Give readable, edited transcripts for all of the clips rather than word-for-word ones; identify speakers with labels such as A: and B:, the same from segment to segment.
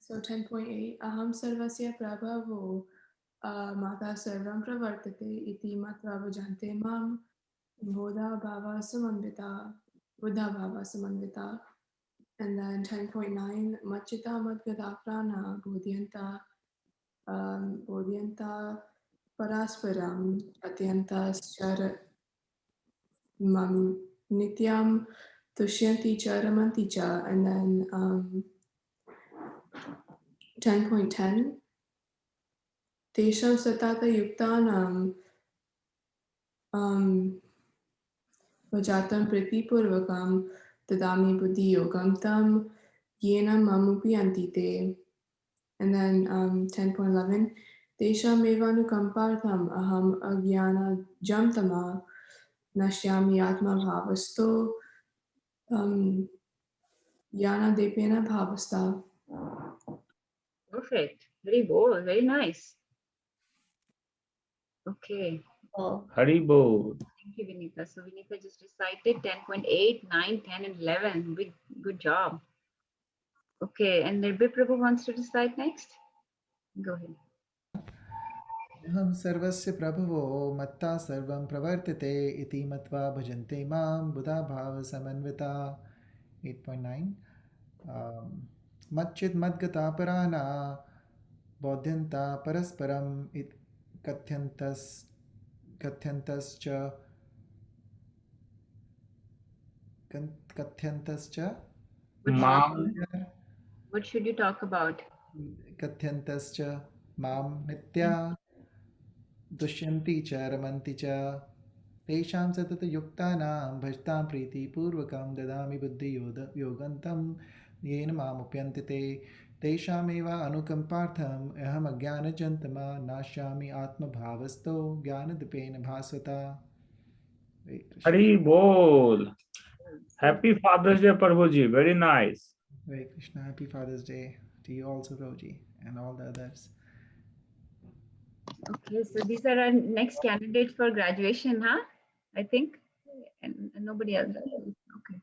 A: So 10.8 Aham sarvasya prabhavo mata sarvam pravartate iti matva vajante mam bodha bhava samanvita buddha bhava samanvita. And then 10.9 machita madgata prana bodhyanta parasparam atyanta shara mam nityam tushyanti cha ramanti cha. And then 10.10 Tesham satata yuktanam vajatam pritipurvakam tadami buddhi yogam tam yena mamupi antite. And then 10.11 Tesham evanukampartham aham agyana jamtama nashyami atma bhavasto yana depena bhavasta.
B: Perfect. Very bold. Very nice. Okay.
C: Haribol.
B: Thank you, Vinita. So Vinita just recited 10.8, 9, 10, and 11. Good job. Okay, and Nirbhay Prabhu wants to recite next. Go ahead.
D: हम सर्वस्य प्रभवो मत्ता सर्वं प्रवर्तते इति मत्वा भजन्ते मां बुधा भाव समन्विता 8.9 मच्चित् मद्गता पराना बोध्यन्ता परस्परम् कथ्यन्तश्च
B: What should you talk about?
D: कथ्यन्तश्च मां नित्या दुष्यन्ति च रमन्ति च तेषां सततयुक्तानां भजतां प्रीतिपूर्वकं ददामि बुद्धियोगन्तं येन मामुप्यन्ति ते तेषामेव अनुकम्पार्थम् अहम् अज्ञानजन्तमा नाश्यामि आत्मभावस्तो ज्ञानदीपेन भास्वता.
C: Haribol. Happy Father's Day, Prabhuji. Very nice.
D: Hare Krishna. Happy Father's Day to you also, Prabhuji, and all the others.
B: Okay, so these are our next candidates for graduation, huh? I think, and nobody else. Okay.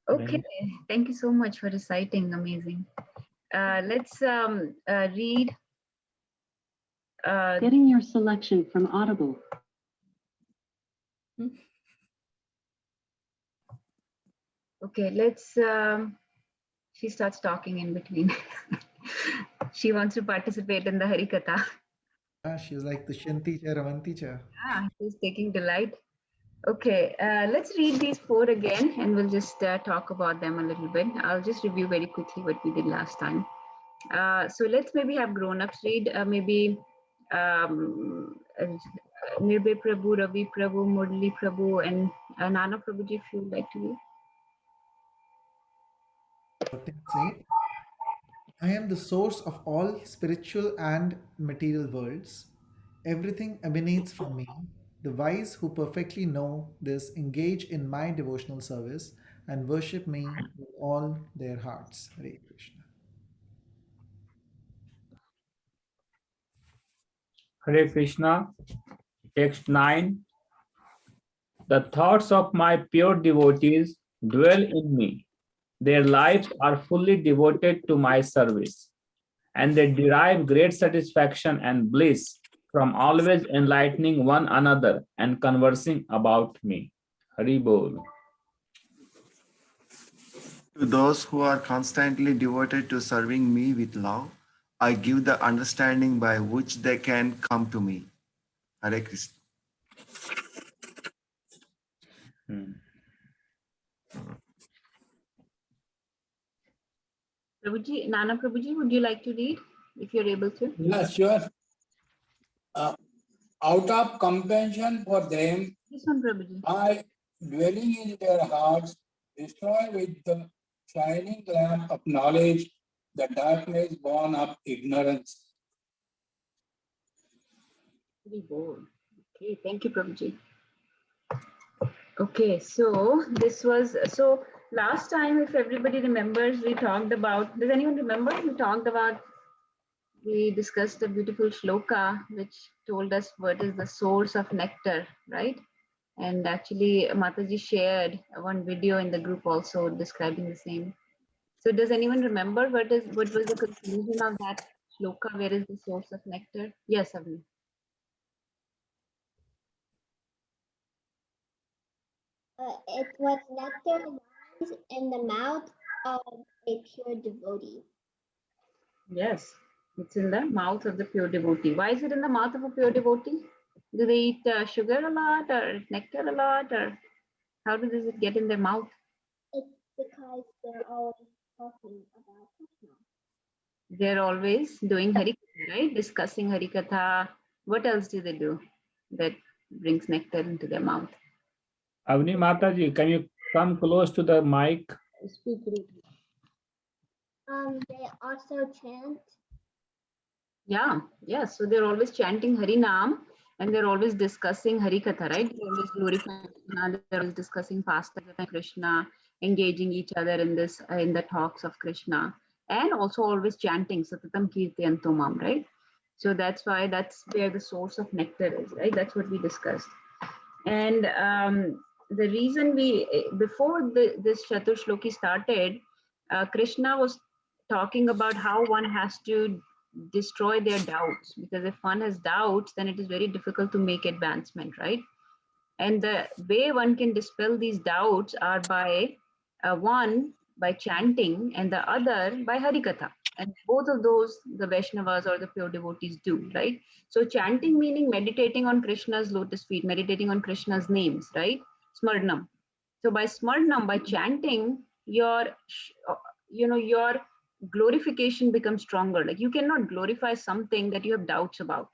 B: Okay. Thank you so much for reciting. Amazing. Let's read.
E: Getting your selection from Audible.
B: Okay, let's. She starts talking in between. She wants to participate in the Harikatha.
D: She's like Dusyanti cha Ramanti cha.
B: Ah, she's taking delight. Okay, let's read these four again and we'll just talk about them a little bit. I'll just review very quickly what we did last time. So let's maybe have grown-ups read, maybe Nirbhay Prabhu, Ravi Prabhu, Murli Prabhu, and Nana Prabhuji, if you would like to read.
D: I am the source of all spiritual and material worlds. Everything emanates from me. The wise who perfectly know this engage in my devotional service and worship me with all their hearts. Hare Krishna.
C: Hare Krishna. Text 9. The thoughts of my pure devotees dwell in me. Their lives are fully devoted to my service, and they derive great satisfaction and bliss from always enlightening one another and conversing about me. Hari Bol.
F: To those who are constantly devoted to serving me with love, I give the understanding by which they can come to me. Hare Krishna.
B: Prabhuji, Nana Prabhuji, would you like to read if you're able to?
G: Yeah, sure. Out of compassion for them,
B: This one, Prabhuji.
G: I, dwelling in their hearts, destroy with the shining lamp of knowledge the darkness born of ignorance.
B: Very bold. Okay, thank you, Prabhuji. Okay, so this was, so last time, if everybody remembers, we talked about, does anyone remember? We discussed a beautiful shloka which told us what is the source of nectar, right? And actually, Mataji shared one video in the group also describing the same. So does anyone remember what was the conclusion of that shloka? Where is the source of nectar? Yes, Avni.
H: It was nectar lies in the mouth of a pure devotee.
B: Yes, it's in the mouth of the pure devotee. Why is it in the mouth of a pure devotee? Do they eat sugar a lot or nectar a lot, or how does it get in their mouth?
H: It's because they're always talking about Krishna.
B: They're always doing Harikatha, right? Discussing Harikatha. What else do they do that brings nectar into their mouth?
C: Avni Mataji, can you come close to the mic?
B: Speak it.
H: They also chant.
B: Yeah. So they're always chanting Harinam and they're always discussing Harikatha, right? They're always glorifying Krishna, they're always discussing pastimes of Krishna, engaging each other in this in the talks of Krishna, and also always chanting Satatam Kirtayantomam, right? So that's why that's where the source of nectar is, right? That's what we discussed. And the reason before this Chatur Shloki started, Krishna was talking about how one has to destroy their doubts, because if one has doubts, then it is very difficult to make advancement, right? And the way one can dispel these doubts are by one, by chanting, and the other by Harikatha. And both of those, the Vaishnavas or the pure devotees do, right? So chanting meaning meditating on Krishna's lotus feet, meditating on Krishna's names, right? Smarnam. So by smarnam, by chanting, your glorification becomes stronger. Like you cannot glorify something that you have doubts about.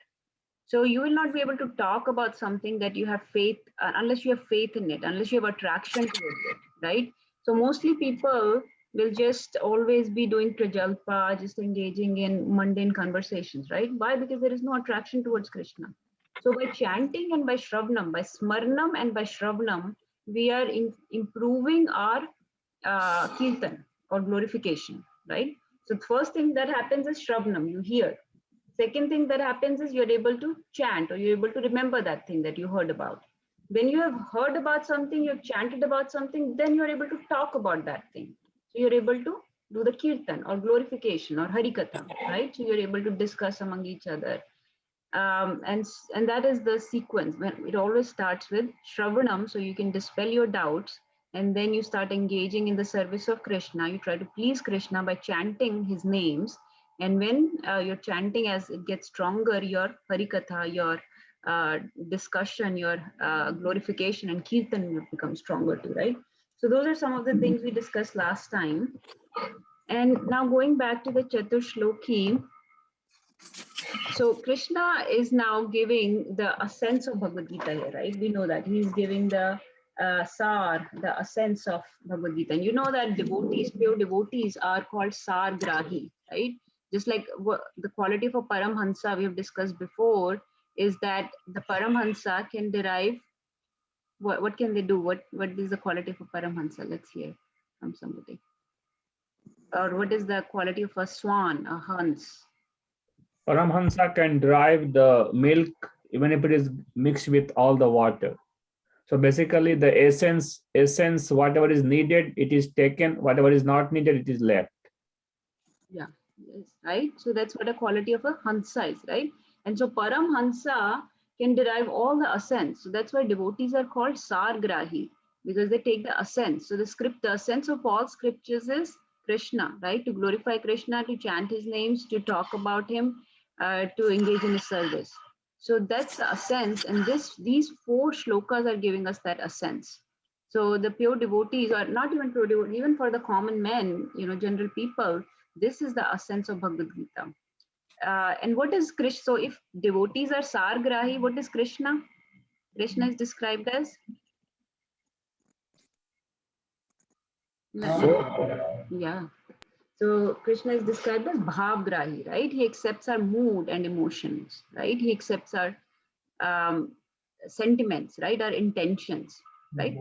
B: So you will not be able to talk about something that you have faith, unless you have faith in it, unless you have attraction towards it, right? So mostly people will just always be doing prajalpa, just engaging in mundane conversations, right? Why? Because there is no attraction towards Krishna. So by chanting and by shravanam, by smarnam and by shravanam, we are improving our kirtan or glorification, right? So the first thing that happens is shravanam, you hear. Second thing that happens is you're able to chant, or you're able to remember that thing that you heard about. When you have heard about something, you've chanted about something, then you're able to talk about that thing. So you're able to do the kirtan or glorification or harikatha, right? So you're able to discuss among each other. And that is the sequence. When it always starts with shravanam, so you can dispel your doubts, and then you start engaging in the service of Krishna. You try to please Krishna by chanting his names. And when you're chanting, as it gets stronger, your harikatha, your discussion, your glorification and kirtan will become stronger too, right? So those are some of the things we discussed last time. And now going back to the Chatur Shloki, so Krishna is now giving the essence of Bhagavad Gita here, right? We know that he's giving the sar, the essence of Bhagavad Gita. And you know that devotees, pure devotees are called sar grahi, right? Just like the quality of a Paramhansa we have discussed before is that the Paramhansa can derive, what can they do? What is the quality of a Paramhansa? Let's hear from somebody. Or what is the quality of a swan, a hans?
C: Paramhansa can derive the milk even if it is mixed with all the water. So basically the essence, whatever is needed, it is taken. Whatever is not needed, it is left.
B: Yeah, yes, right. So that's what a quality of a Hansa is, right? And so Paramhansa can derive all the essence. So that's why devotees are called Sargrahi, because they take the essence. So the essence of all scriptures is Krishna, right? To glorify Krishna, to chant his names, to talk about him, to engage in his service. So that's the essence. And these 4 shlokas are giving us that essence. So the pure devotees, or not even pure devotees, even for the common men, general people, this is the essence of Bhagavad Gita. And what is Krishna? So if devotees are Sargrahi, what is Krishna? Krishna is described as? Yeah. So Krishna is described as Bhavgrahi, right? He accepts our mood and emotions, right? He accepts our sentiments, right? Our intentions, right?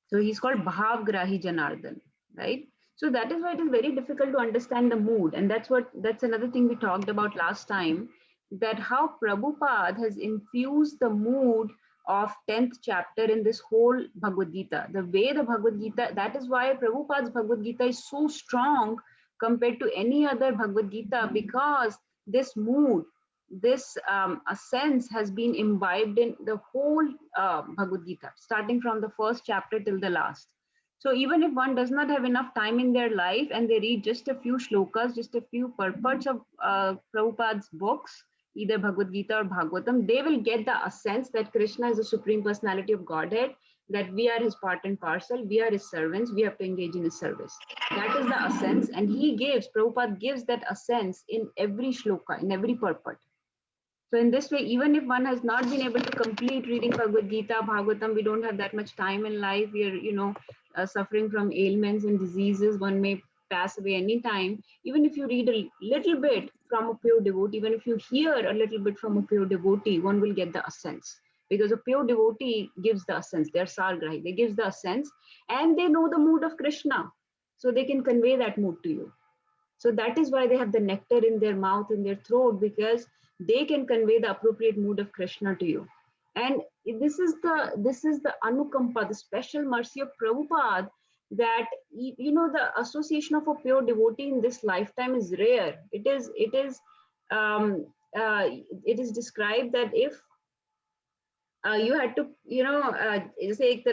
B: So he's called Bhavgrahi Janardhan, right? So that is why it is very difficult to understand the mood. And that's another thing we talked about last time, that how Prabhupada has infused the mood of 10th chapter in this whole Bhagavad Gita. The way the Bhagavad Gita, that is why Prabhupada's Bhagavad Gita is so strong compared to any other Bhagavad Gita, because this mood, this a sense has been imbibed in the whole Bhagavad Gita, starting from the first chapter till the last. So even if one does not have enough time in their life and they read just a few shlokas, just a few purports of Prabhupada's books, either Bhagavad Gita or Bhagavatam, they will get the sense that Krishna is the Supreme Personality of Godhead, that we are his part and parcel, we are his servants, we have to engage in his service. That is the essence, and Prabhupada gives that essence in every shloka, in every purport. So in this way, even if one has not been able to complete reading Bhagavad Gita, Bhagavatam, we don't have that much time in life, we are, suffering from ailments and diseases, one may pass away anytime. Even if you read a little bit from a pure devotee, even if you hear a little bit from a pure devotee, one will get the essence. Because a pure devotee gives the essence, they're sargrahi, they gives the essence, and they know the mood of Krishna. So they can convey that mood to you. So that is why they have the nectar in their mouth, in their throat, because they can convey the appropriate mood of Krishna to you. And this is the Anukampa, the special mercy of Prabhupada, that the association of a pure devotee in this lifetime is rare. It is described that if you had to, say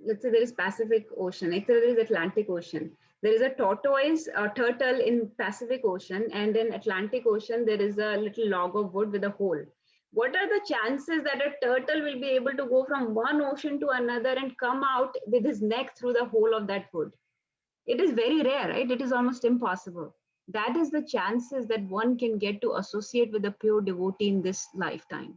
B: let's say there is Pacific Ocean, there is Atlantic Ocean. There is a turtle in Pacific Ocean, and in Atlantic Ocean, there is a little log of wood with a hole. What are the chances that a turtle will be able to go from one ocean to another and come out with his neck through the hole of that wood? It is very rare, right? It is almost impossible. That is the chances that one can get to associate with a pure devotee in this lifetime.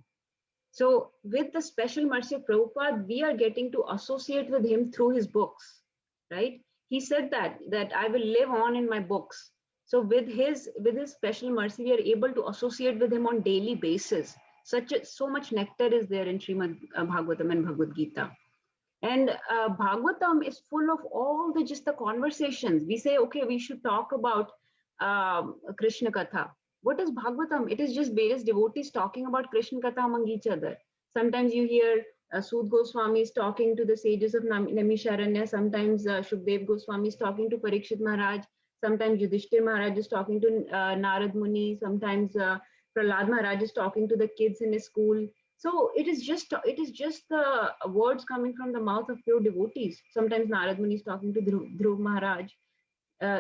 B: So with the special mercy of Prabhupada, we are getting to associate with him through his books, right? He said that I will live on in my books. So with his special mercy, we are able to associate with him on daily basis. So much nectar is there in Srimad Bhagavatam and Bhagavad Gita. And Bhagavatam is full of all the conversations. We say, okay, we should talk about Krishna Katha. What is Bhagavatam? It is just various devotees talking about Krishna Katha among each other. Sometimes you hear Sud Goswami is talking to the sages of Naimisharanya. Sometimes Shukdev Goswami is talking to Parikshit Maharaj. Sometimes Yudhishthir Maharaj is talking to Narad Muni. Sometimes Prahlad Maharaj is talking to the kids in his school. So it is just the words coming from the mouth of pure devotees. Sometimes Narad Muni is talking to Dhruv Maharaj.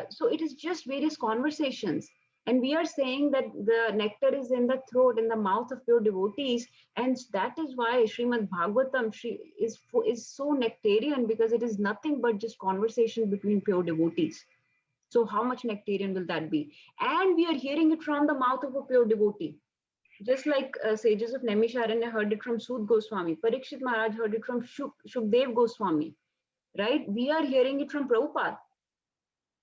B: So it is just various conversations. And we are saying that the nectar is in the throat, in the mouth of pure devotees. And that is why Srimad Bhagavatam is so nectarian, because it is nothing but just conversation between pure devotees. So how much nectarian will that be? And we are hearing it from the mouth of a pure devotee. Just like sages of Naimisharanya heard it from Sud Goswami, Parikshit Maharaj heard it from Shukdev Goswami, right? We are hearing it from Prabhupada.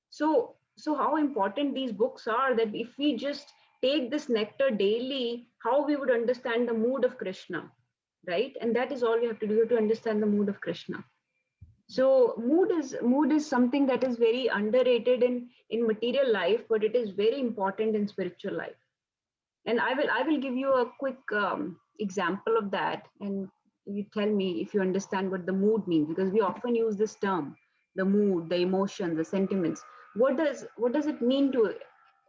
B: So how important these books are, that if we just take this nectar daily, how we would understand the mood of Krishna, right? And that is all we have to do to understand the mood of Krishna. So mood is something that is very underrated in material life, but it is very important in spiritual life. And I will give you a quick example of that, and you tell me if you understand what the mood means, because we often use this term, the mood, the emotions, the sentiments. What does it mean to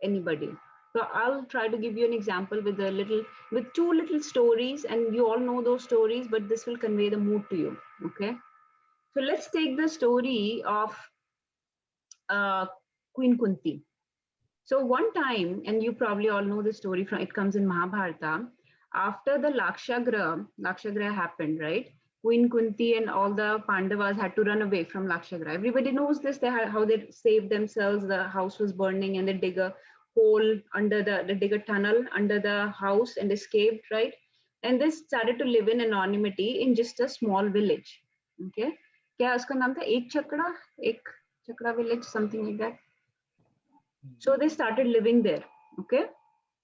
B: anybody? So I'll try to give you an example with two little stories, and you all know those stories, but this will convey the mood to you. Okay. So let's take the story of Queen Kunti. So one time, and you probably all know the story, it comes in Mahabharata. After the Lakshagraha happened, right? Queen Kunti and all the Pandavas had to run away from Lakshagraha. Everybody knows this, how they saved themselves. The house was burning and they dig a hole they dig a tunnel under the house and escaped, right? And they started to live in anonymity in just a small village. Okay. Kya uska naam tha? Ek Chakra village, something like that. So they started living there, okay?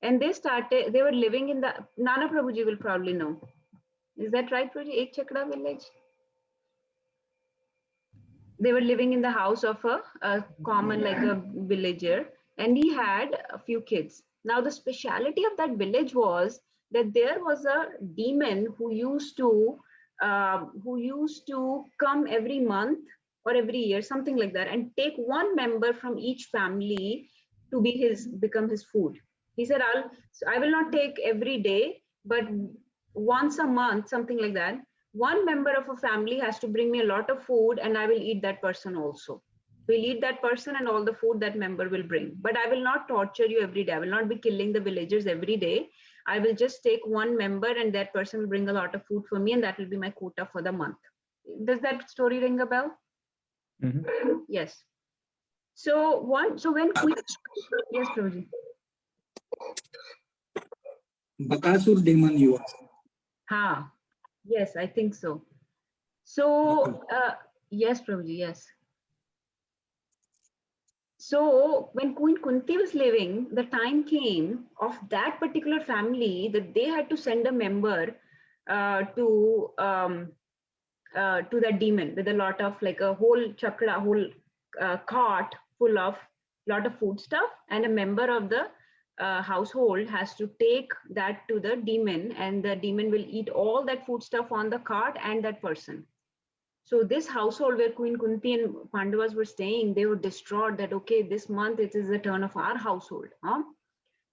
B: And they were living in the, Nana Prabhuji will probably know. Is that right, Prabhuji? Ek Chakra village? They were living in the house of a common, like a villager, and he had a few kids. Now the speciality of that village was that there was a demon who used to who used to come every month or every year, something like that, and take one member from each family to become his food. He said, I will not take every day, but once a month, something like that, one member of a family has to bring me a lot of food, and I will eat that person also. We'll eat that person and all the food that member will bring. But I will not torture you every day. I will not be killing the villagers every day. I will just take one member and that person will bring a lot of food for me, and that will be my quota for the month. Does that story ring a bell?
C: Mhm.
B: Yes. So when Queen, yes, Prabhuji.
G: Bakasur demon you are.
B: Yes, I think so. So yes, Prabhuji, yes. So when Queen Kunti was living, the time came of that particular family that they had to send a member to that demon with a lot of, like, a whole chakra, whole cart full of lot of food stuff, and a member of the household has to take that to the demon, and the demon will eat all that food stuff on the cart and that person. So this household where Queen Kunti and Pandavas were staying, they were distraught that, okay, this month it is the turn of our household.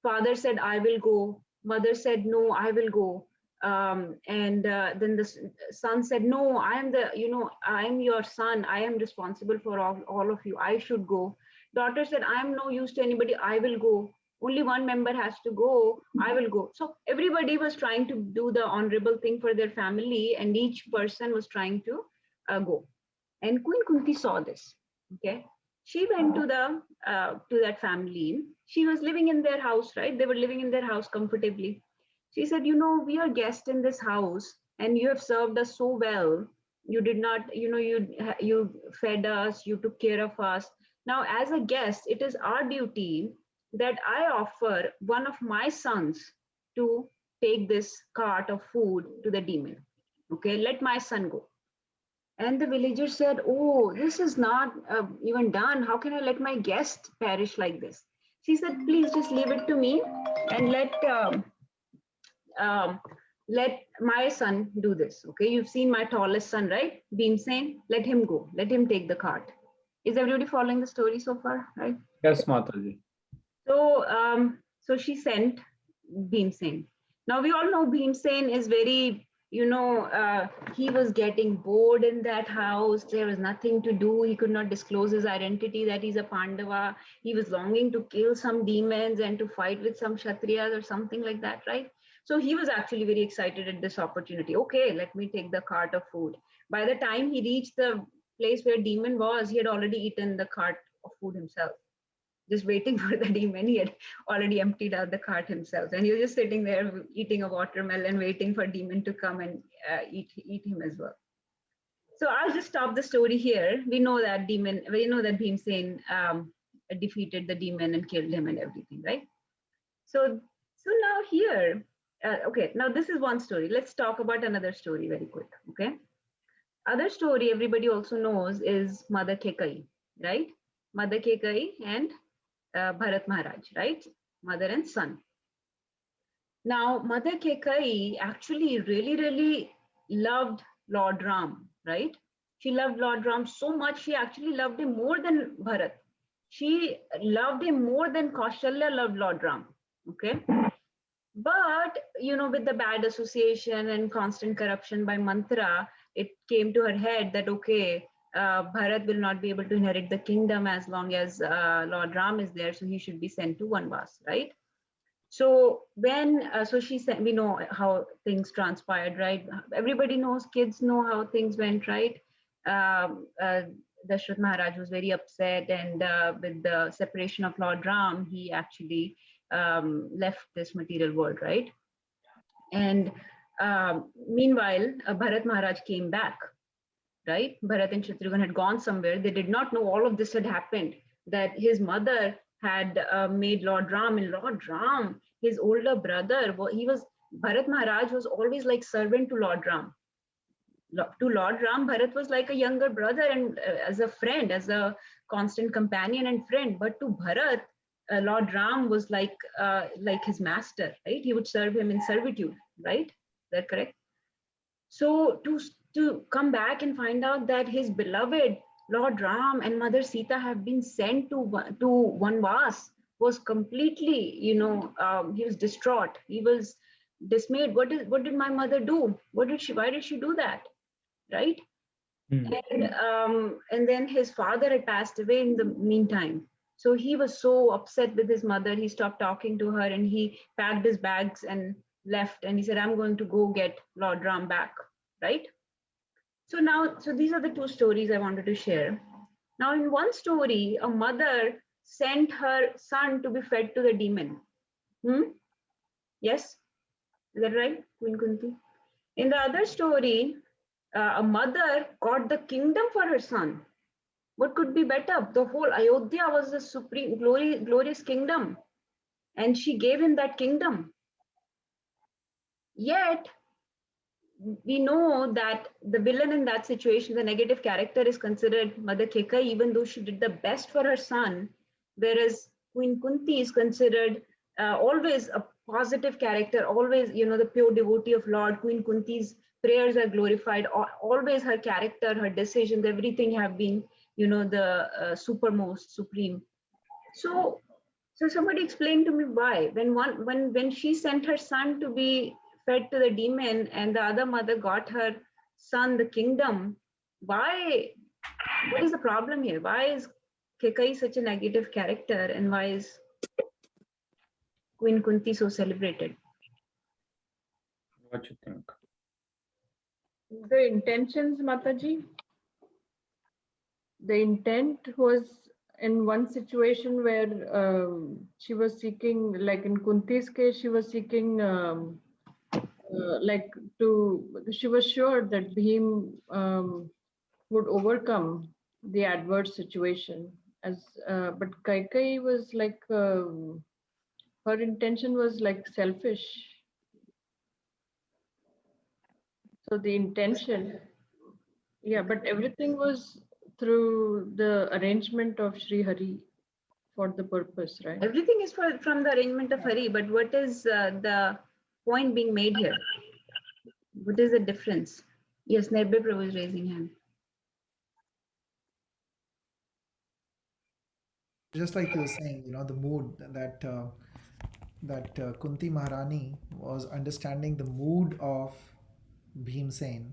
B: Father said, I will go. Mother said, no, I will go. And then the son said, no, I am your son. I am responsible for all of you. I should go. Daughter said, I am no use to anybody. I will go. Only one member has to go. I will go. So everybody was trying to do the honorable thing for their family, and each person was trying to go. And Queen Kunti saw this. Okay, she went to that family. She was living in their house, right? They were living in their house comfortably. She said, we are guests in this house, and you have served us so well. You did not, you fed us, you took care of us. Now, as a guest, it is our duty that I offer one of my sons to take this cart of food to the demon. Okay, let my son go. And the villager said, oh, this is not even done. How can I let my guest perish like this? She said, please just leave it to me, and let my son do this. Okay, you've seen my tallest son, right? Bhimsen, let him go. Let him take the cart. Is everybody following the story so far, right?
C: Yes, Mataji.
B: So she sent Bhimsen. Now we all know Bhimsen is very, he was getting bored in that house. There was nothing to do. He could not disclose his identity that he's a Pandava. He was longing to kill some demons and to fight with some Kshatriyas or something like that, right? So he was actually very excited at this opportunity. Okay, let me take the cart of food. By the time he reached the place where demon was, he had already eaten the cart of food himself, just waiting for the demon. He had already emptied out the cart himself, and he was just sitting there eating a watermelon, waiting for demon to come and eat him as well. So I'll just stop the story here. We know that Bhimsen defeated the demon and killed him and everything, right? So now here, okay, now this is one story. Let's talk about another story very quick, okay? Other story everybody also knows is Mother Kekai, right? Mother Kekai and Bharat Maharaj, right? Mother and son. Now, Mother Kekai actually really, really loved Lord Ram, right? She loved Lord Ram so much, she actually loved him more than Bharat. She loved him more than Kaushalya loved Lord Ram, okay? But, with the bad association and constant corruption by Mantra, it came to her head that, okay, Bharat will not be able to inherit the kingdom as long as Lord Ram is there, so he should be sent to Vanvas, right? So so she said, we know how things transpired, right? Everybody knows, kids know how things went, right? Dashrath Maharaj was very upset, and with the separation of Lord Ram, he actually left this material world, right? And meanwhile, Bharat Maharaj came back, right? Bharat and Shatrughan had gone somewhere. They did not know all of this had happened, that his mother had made Lord Ram, and Lord Ram, his older brother, Bharat Maharaj was always like servant to Lord Ram. To Lord Ram, Bharat was like a younger brother and as a friend, as a constant companion and friend. But to Bharat, Lord Ram was like his master, right? He would serve him in servitude, right? Is that correct? So to come back and find out that his beloved Lord Ram and Mother Sita have been sent to Vanvas was completely, he was distraught. He was dismayed. What did my mother do? Why did she do that? Right?
C: Hmm.
B: And then his father had passed away in the meantime. So he was so upset with his mother. He stopped talking to her and he packed his bags and left. And he said, I'm going to go get Lord Ram back. Right? So these are the two stories I wanted to share. Now, in one story, a mother sent her son to be fed to the demon. Yes? Is that right, Queen Kunti? In the other story, a mother got the kingdom for her son. What could be better? The whole Ayodhya was a supreme, glorious kingdom, and she gave him that kingdom. Yet, we know that the villain in that situation, the negative character, is considered Mother Kekai, even though she did the best for her son, whereas Queen Kunti is considered always a positive character, always, the pure devotee of Lord. Queen Kunti's prayers are glorified, always her character, her decisions, everything have been, the supermost, supreme. So somebody explain to me why when she sent her son to be fed to the demon and the other mother got her son the kingdom, why? What is the problem here? Why is Kekai such a negative character and why is Queen Kunti so celebrated?
C: What you think?
I: The intentions, Mataji. The intent was in one situation where she was seeking, like in Kunti's case, she was seeking, she was sure that Bhim would overcome the adverse situation. But Kaikai was like, her intention was like selfish. So the intention, yeah, but everything was through the arrangement of Sri Hari for the purpose, right?
B: Everything is from the arrangement of Hari, but what is the point being made here? What is the difference? Yes, Nirbhay Prabhu is raising hand.
D: Just like you were saying, the mood that Kunti Maharani was understanding the mood of Bhimsen,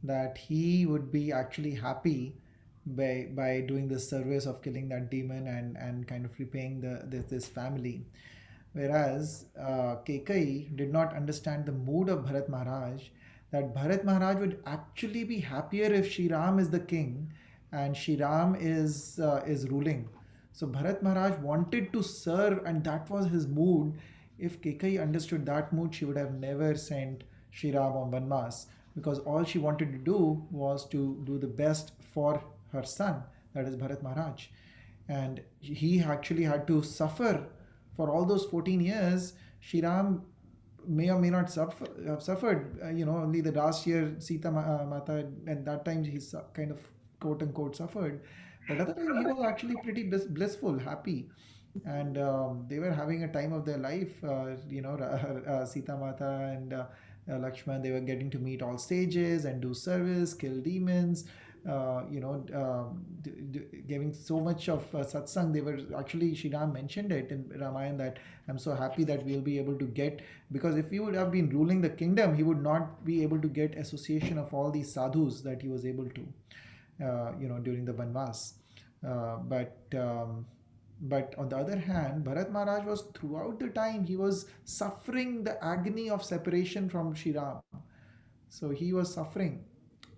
D: that he would be actually happy by doing this service of killing that demon and kind of repaying this family. Whereas Kekai did not understand the mood of Bharat Maharaj, that Bharat Maharaj would actually be happier if Shri Ram is the king and Shri Ram is ruling. So Bharat Maharaj wanted to serve, and that was his mood. If Kekai understood that mood, she would have never sent Shri Ram on Vanvas, because all she wanted to do was to do the best for her son, that is Bharat Maharaj. And he actually had to suffer for all those 14 years. Shri Ram may or may not have suffered. Only the last year Sita Mata, and that time he's kind of quote unquote suffered. But other time he was actually pretty blissful, happy, and they were having a time of their life. Sita Mata and Lakshman, they were getting to meet all stages and do service, kill demons. Giving so much of satsang. They were actually, Shri Ram mentioned it in Ramayana, that I'm so happy that we'll be able to get, because if he would have been ruling the kingdom, he would not be able to get association of all these sadhus that he was able to, during the Vanvas. But on the other hand, Bharat Maharaj was, throughout the time, he was suffering the agony of separation from Shri Ram. So he was suffering.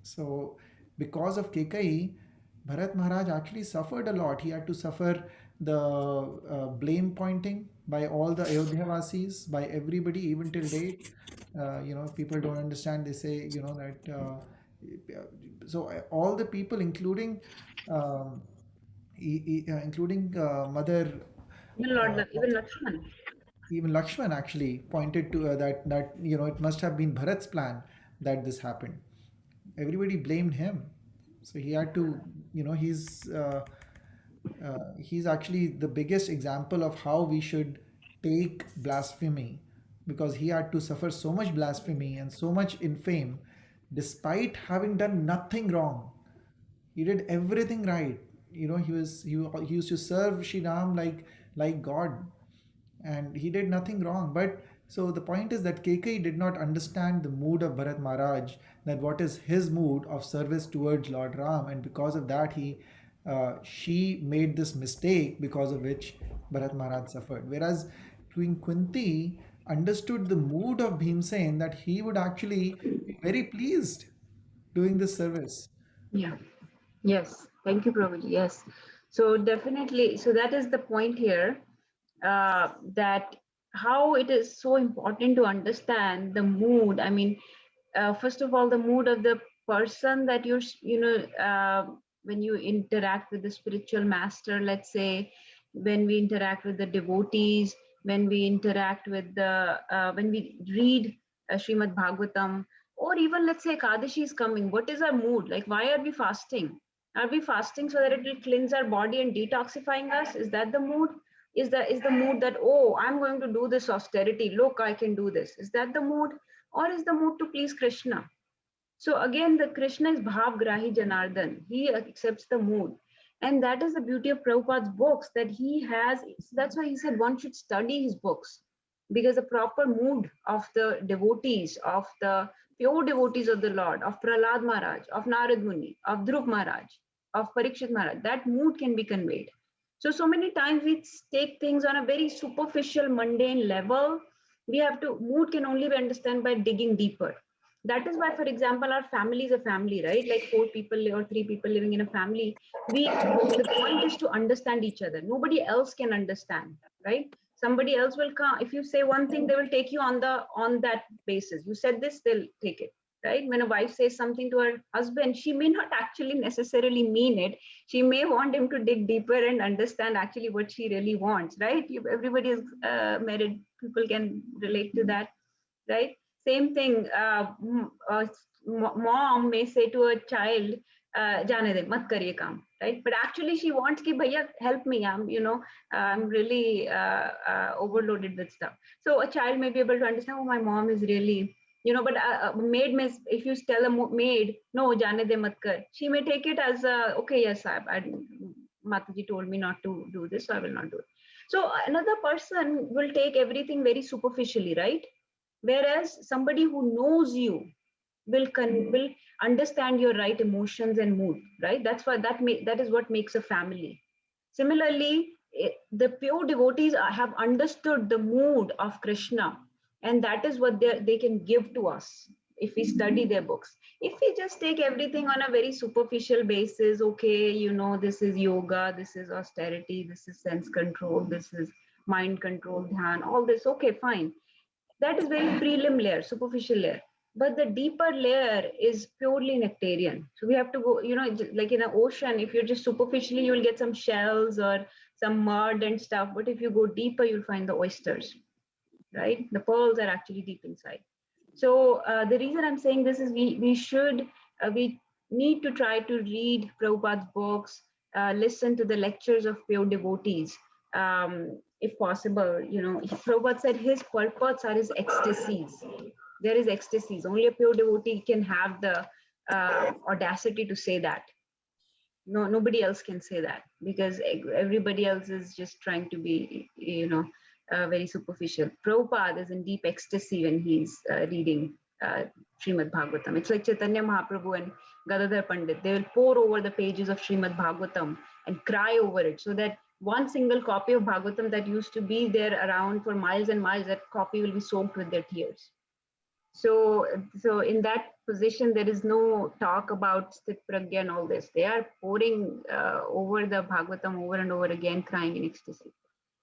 D: So because of Kekai, Bharat Maharaj actually suffered a lot. He had to suffer the blame pointing by all the Ayodhya-vasis, by everybody, even till date. People don't understand. They say, that. So all the people, including Mother,
B: Even Lakshman.
D: even Lakshman actually pointed to that it must have been Bharat's plan that this happened. Everybody blamed him, so he had to, he's actually the biggest example of how we should take blasphemy, because he had to suffer so much blasphemy and so much infame despite having done nothing wrong. He did everything right. He used to serve Shri Ram like God, and he did nothing wrong. But so the point is that Kekai did not understand the mood of Bharat Maharaj, that what is his mood of service towards Lord Ram, and because of that she made this mistake, because of which Bharat Maharaj suffered. Whereas Queen Kunti understood the mood of Bhimsen, that he would actually be very pleased doing this service.
B: Yeah. Yes. Thank you, Prabhuji. Yes. So definitely. So that is the point here, that how it is so important to understand the mood. I mean, first of all, the mood of the person that you're, when you interact with the spiritual master, let's say, when we interact with the devotees, when we interact with when we read Srimad Bhagavatam, or even let's say Kadashi is coming, what is our mood? Like, why are we fasting? Are we fasting so that it will cleanse our body and detoxifying us? Is that the mood? Is the mood that, oh, I'm going to do this austerity, look, I can do this? Is that the mood? Or is the mood to please Krishna? So again, the Krishna is Bhav Grahi Janardhan. He accepts the mood. And that is the beauty of Prabhupada's books, that he has, that's why he said one should study his books, because the proper mood of the devotees, of the pure devotees of the Lord, of Prahlad Maharaj, of Narad Muni, of Dhruv Maharaj, of Parikshit Maharaj, that mood can be conveyed. So many times we take things on a very superficial, mundane level. We have to, mood can only be understood by digging deeper. That is why, for example, our family is a family, right? Like 4 people or 3 people living in a family. The point is to understand each other. Nobody else can understand, right? Somebody else will come. If you say one thing, they will take you on that basis. You said this, they'll take it, right? When a wife says something to her husband, she may not actually necessarily mean it. She may want him to dig deeper and understand actually what she really wants, right? Everybody is married. People can relate to that, right? Same thing, mom may say to a child, "Jane de, mat kariye kaam," right? But actually she wants ki, "Bhaiya, help me. I'm really overloaded with stuff." So a child may be able to understand, "Oh, my mom is really," but maid may, if you tell a maid, "No, jane de mat kar," she may take it as, "Okay, yes, Mataji told me not to do this, so I will not do it." So another person will take everything very superficially, right? Whereas somebody who knows you will understand your right emotions and mood, right? That's why that is what makes a family. Similarly, the pure devotees have understood the mood of Krishna, and that is what they can give to us if we study their books. If we just take everything on a very superficial basis, okay, this is yoga, this is austerity, this is sense control, this is mind control, dhyan, all this, okay, fine. That is very prelim layer, superficial layer. But the deeper layer is purely nectarian. So we have to go, like in an ocean, if you're just superficially, you'll get some shells or some mud and stuff. But if you go deeper, you'll find the oysters, right? The pearls are actually deep inside. So the reason I'm saying this is we need to try to read Prabhupada's books, listen to the lectures of pure devotees. If possible, Prabhupada said his purports are his ecstasies. There is ecstasies. Only a pure devotee can have the audacity to say that. No, nobody else can say that, because everybody else is just trying to be, very superficial. Prabhupada is in deep ecstasy when he's reading Srimad Bhagavatam. It's like Chaitanya Mahaprabhu and Gadadhar Pandit. They will pour over the pages of Srimad Bhagavatam and cry over it, so that one single copy of Bhagavatam that used to be there around for miles and miles, that copy will be soaked with their tears. So in that position, there is no talk about Sthit Pragya and all this. They are pouring over the Bhagavatam over and over again, crying in ecstasy.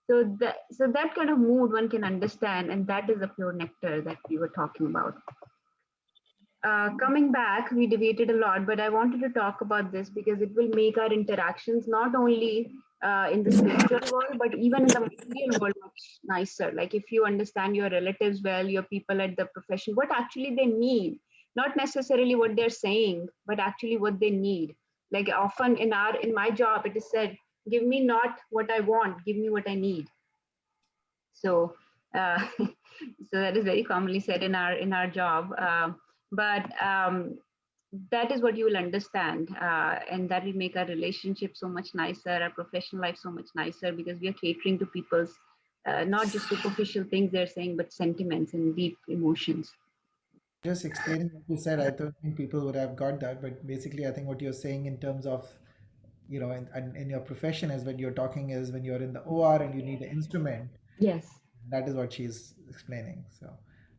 B: So that kind of mood one can understand, and that is the pure nectar that we were talking about. Coming back, we debated a lot, but I wanted to talk about this because it will make our interactions not only in the spiritual world, but even in the material world much nicer. Like if you understand your relatives well, your people at the profession, what actually they need, not necessarily what they're saying, but actually what they need. Like often in my job, it is said, "Give me not what I want, give me what I need." So so that is very commonly said in our job. but that is what you will understand, and that will make our relationship so much nicer, our professional life so much nicer, because we are catering to people's not just superficial things they're saying, but sentiments and deep emotions.
D: Just explaining what you said, I don't think people would have got that, but basically, I think what you're saying in terms of, in your profession is when you're talking is when you're in the OR and you need an instrument.
B: Yes.
D: That is what she's explaining. So,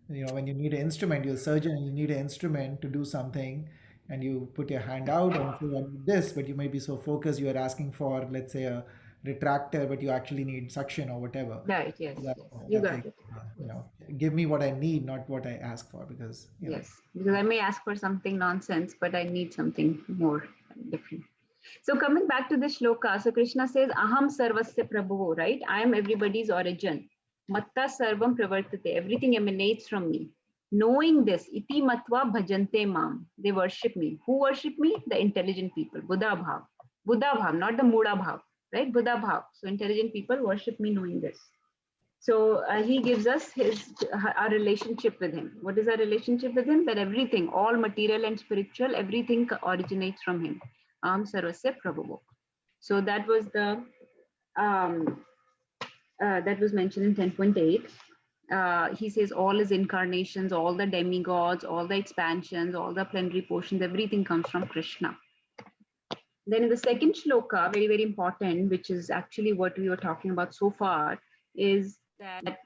D: when you need an instrument, you're a surgeon and you need an instrument to do something, and you put your hand out and say, I need this, but you may be so focused, you are asking for, let's say, a retractor, but you actually need suction or whatever.
B: Right. Yes.
D: That,
B: Yes. You
D: that's
B: got
D: like,
B: it.
D: give me what I need, not what I ask for, because,
B: Yes, because I may ask for something nonsense, but I need something more different. So coming back to the shloka, so Krishna says, Aham sarvasya prabhuvo, right? I am everybody's origin. Matta sarvam pravartate. Everything emanates from me. Knowing this, iti matva bhajante mam. They worship me. Who worship me? The intelligent people. Buddha bhav. Buddha bhav, not the Muda bhav, right? Buddha bhav. So intelligent people worship me knowing this. So he gives us our relationship with him. What is our relationship with him? That everything, all material and spiritual, everything originates from him. Sarvasya Prabhuvo. So that was the that was mentioned in 10.8. He says all his incarnations, all the demigods, all the expansions, all the plenary portions, everything comes from Krishna. Then in the second shloka, very, very important, which is actually what we were talking about so far, is that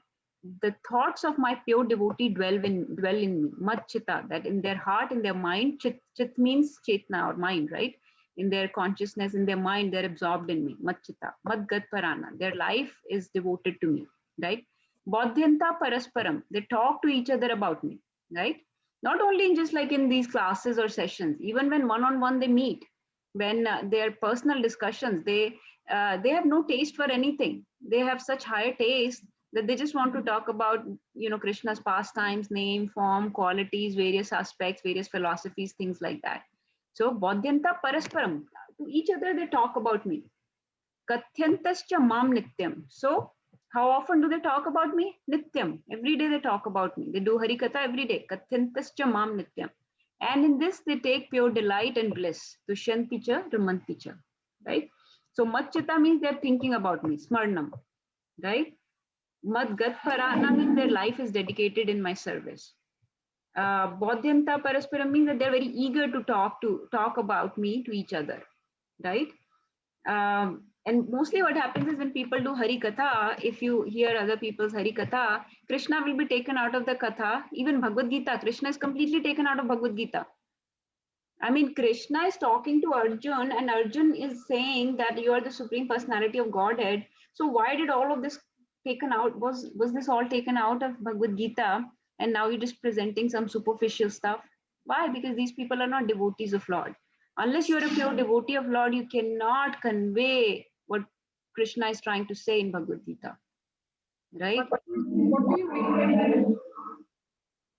B: the thoughts of my pure devotee dwell in me, mat chitta, that in their heart, in their mind, chit means chetna or mind, right? In their consciousness, in their mind, they're absorbed in me, mat chitta, mat gat parana, their life is devoted to me, right? Bodhyanta parasparam, they talk to each other about me, right? Not only in just like in these classes or sessions, even when one-on-one they meet, when their personal discussions, they have no taste for anything. They have such higher taste that they just want to talk about, Krishna's pastimes, name, form, qualities, various aspects, various philosophies, things like that. So bodhyanta parasparam, to each other they talk about me. Kathyantascha mam nityam. So how often do they talk about me? Nityam. Every day they talk about me. They do harikatha every day. Kathyantascha mam nityam. And in this they take pure delight and bliss. Tushyanti cha ramanti cha. Right? So machita means they're thinking about me. Smarnam. Right? Mad gat parana means their life is dedicated in my service. Bodhyanta parasparam means that they're very eager to talk about me to each other. Right? And mostly what happens is when people do Hari Katha, if you hear other people's Hari Katha, Krishna will be taken out of the Katha. Even Bhagavad Gita, Krishna is completely taken out of Bhagavad Gita. I mean, Krishna is talking to Arjun and Arjun is saying that you are the Supreme Personality of Godhead. So why did all of this taken out? Was this all taken out of Bhagavad Gita and now you're just presenting some superficial stuff? Why? Because these people are not devotees of Lord. Unless you're a pure devotee of Lord, you cannot convey what Krishna is trying to say in Bhagavad Gita. Right?
I: What do you mean by that?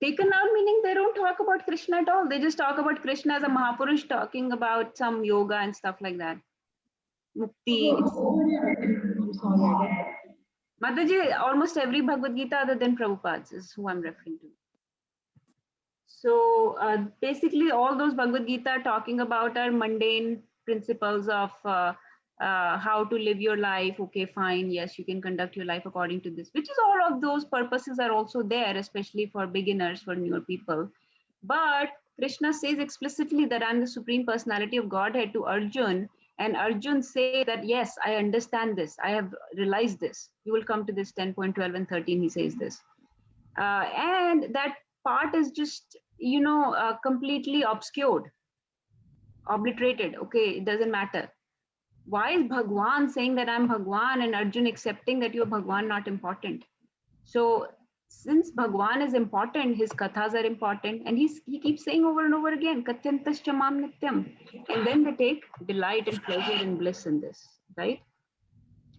B: Taken out meaning they don't talk about Krishna at all. They just talk about Krishna as a Mahapurush talking about some yoga and stuff like that. Mukti.
I: I'm sorry.
B: Mataji, almost every Bhagavad Gita other than Prabhupada's is who I'm referring to. So basically all those Bhagavad Gita talking about are mundane principles of how to live your life. Okay, fine. Yes, you can conduct your life according to this, which is all of those purposes are also there, especially for beginners, for newer people. But Krishna says explicitly that I'm the Supreme Personality of Godhead to Arjun. And Arjun says that, yes, I understand this. I have realized this. You will come to this 10.12 and 13. He says this. And that part is just, completely obscured, obliterated. Okay, it doesn't matter. Why is Bhagwan saying that I'm Bhagwan and Arjun accepting that you're Bhagwan not important? So since Bhagwan is important, his kathas are important, and he keeps saying over and over again, Katyantascha mam nityam. And then they take delight and pleasure and bliss in this, right?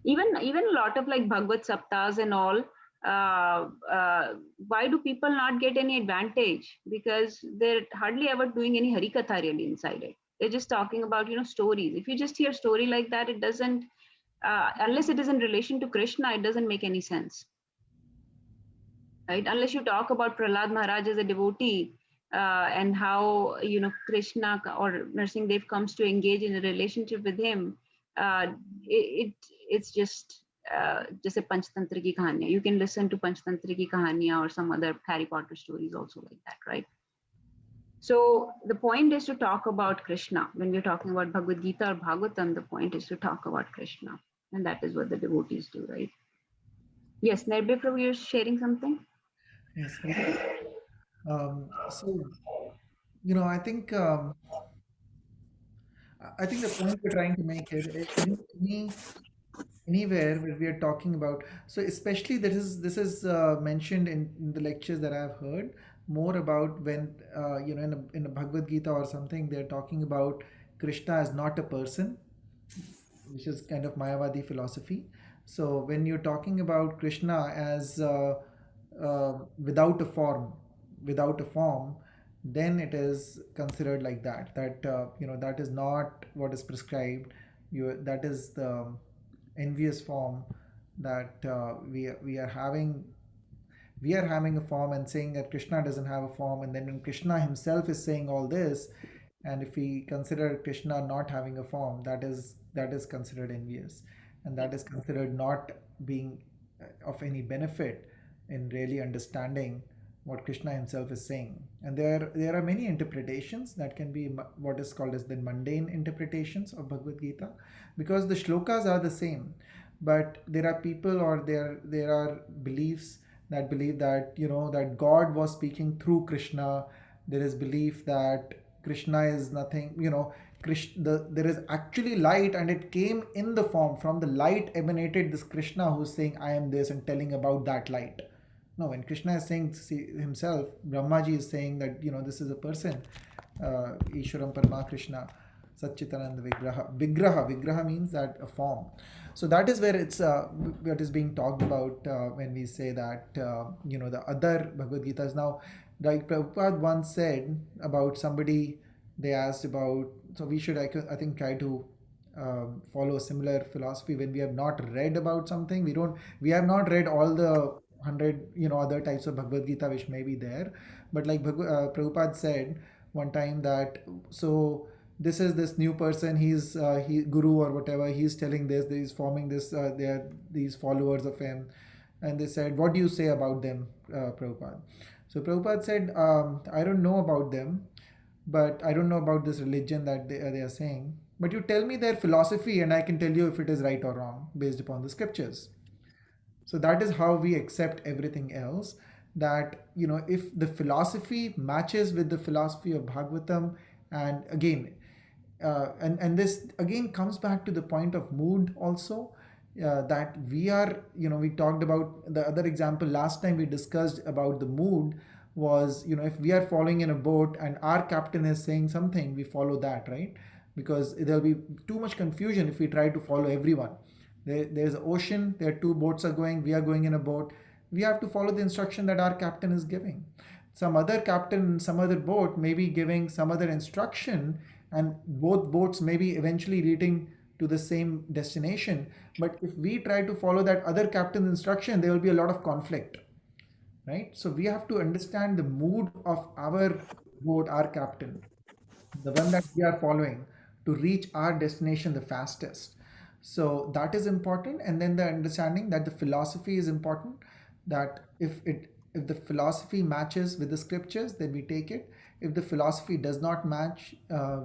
B: Even a lot of like Bhagavad Saptas and all, why do people not get any advantage? Because they're hardly ever doing any Harikatha really inside it. They're just talking about, stories. If you just hear a story like that, it doesn't, unless it is in relation to Krishna, it doesn't make any sense. Right? Unless you talk about Prahlad Maharaj as a devotee, and how, you know, Krishna or Narsingh Dev comes to engage in a relationship with him, it's just a Panchtantra ki kahaniyan. You can listen to Panchtantra ki kahaniyan or some other Harry Potter stories also like that, right? So the point is to talk about Krishna. When we're talking about Bhagavad Gita or Bhagavatam, the point is to talk about Krishna. And that is what the devotees do, right? Yes, Nirbhay Prabhu, you're sharing something?
D: Yes. So, you know, I think the point we're trying to make is anywhere where we are talking about, so especially this is mentioned in the lectures that I've heard more about when you know, in a Bhagavad Gita or something, they're talking about Krishna as not a person, which is kind of Mayavadi philosophy. So when you're talking about Krishna as without a form, then it is considered like that. You know, that is not what is prescribed. That is the envious form that we are having. We are having a form and saying that Krishna doesn't have a form, and then when Krishna himself is saying all this, and if we consider Krishna not having a form, that is considered envious, and that is considered not being of any benefit in really understanding what Krishna himself is saying. And there are many interpretations that can be what is called as the mundane interpretations of Bhagavad Gita, because the shlokas are the same, but there are people, or there are beliefs that believe that, you know, that God was speaking through Krishna. There is belief that Krishna is nothing, you know, there is actually light, and it came in the form. From the light emanated this Krishna who's saying, I am this, and telling about that light. No, when Krishna is saying himself, Brahmaji is saying that, you know, this is a person, Ishwaram Parama Krishna, Satchitananda Vigraha. Vigraha means that a form. So that is where it's what is being talked about when we say that, you know, the other Bhagavad Gitas. Now, like Prabhupada once said about somebody, they asked about, so we should, I think, try to follow a similar philosophy. When we have not read about something, we have not read all the 100, you know, other types of Bhagavad Gita which may be there, but like Prabhupada said one time that, so this is this new person, he's guru or whatever, he's telling this, he's forming this, they are these followers of him, and they said, what do you say about them, Prabhupada? So Prabhupada said, I don't know about them, but I don't know about this religion that they are saying, but you tell me their philosophy and I can tell you if it is right or wrong based upon the scriptures. So that is how we accept everything else, that, you know, if the philosophy matches with the philosophy of Bhagavatam, and again, and this again comes back to the point of mood also, that we are, you know, we talked about the other example last time we discussed about the mood was, you know, if we are following in a boat and our captain is saying something, we follow that, right? Because there'll be too much confusion if we try to follow everyone. There's an ocean, there are two boats are going, we are going in a boat. We have to follow the instruction that our captain is giving. Some other captain, some other boat may be giving some other instruction, and both boats may be eventually leading to the same destination. But if we try to follow that other captain's instruction, there will be a lot of conflict, right? So we have to understand the mood of our boat, our captain, the one that we are following, to reach our destination the fastest. So that is important. And then the understanding that the philosophy is important, that if the philosophy matches with the scriptures, then we take it. If the philosophy does not match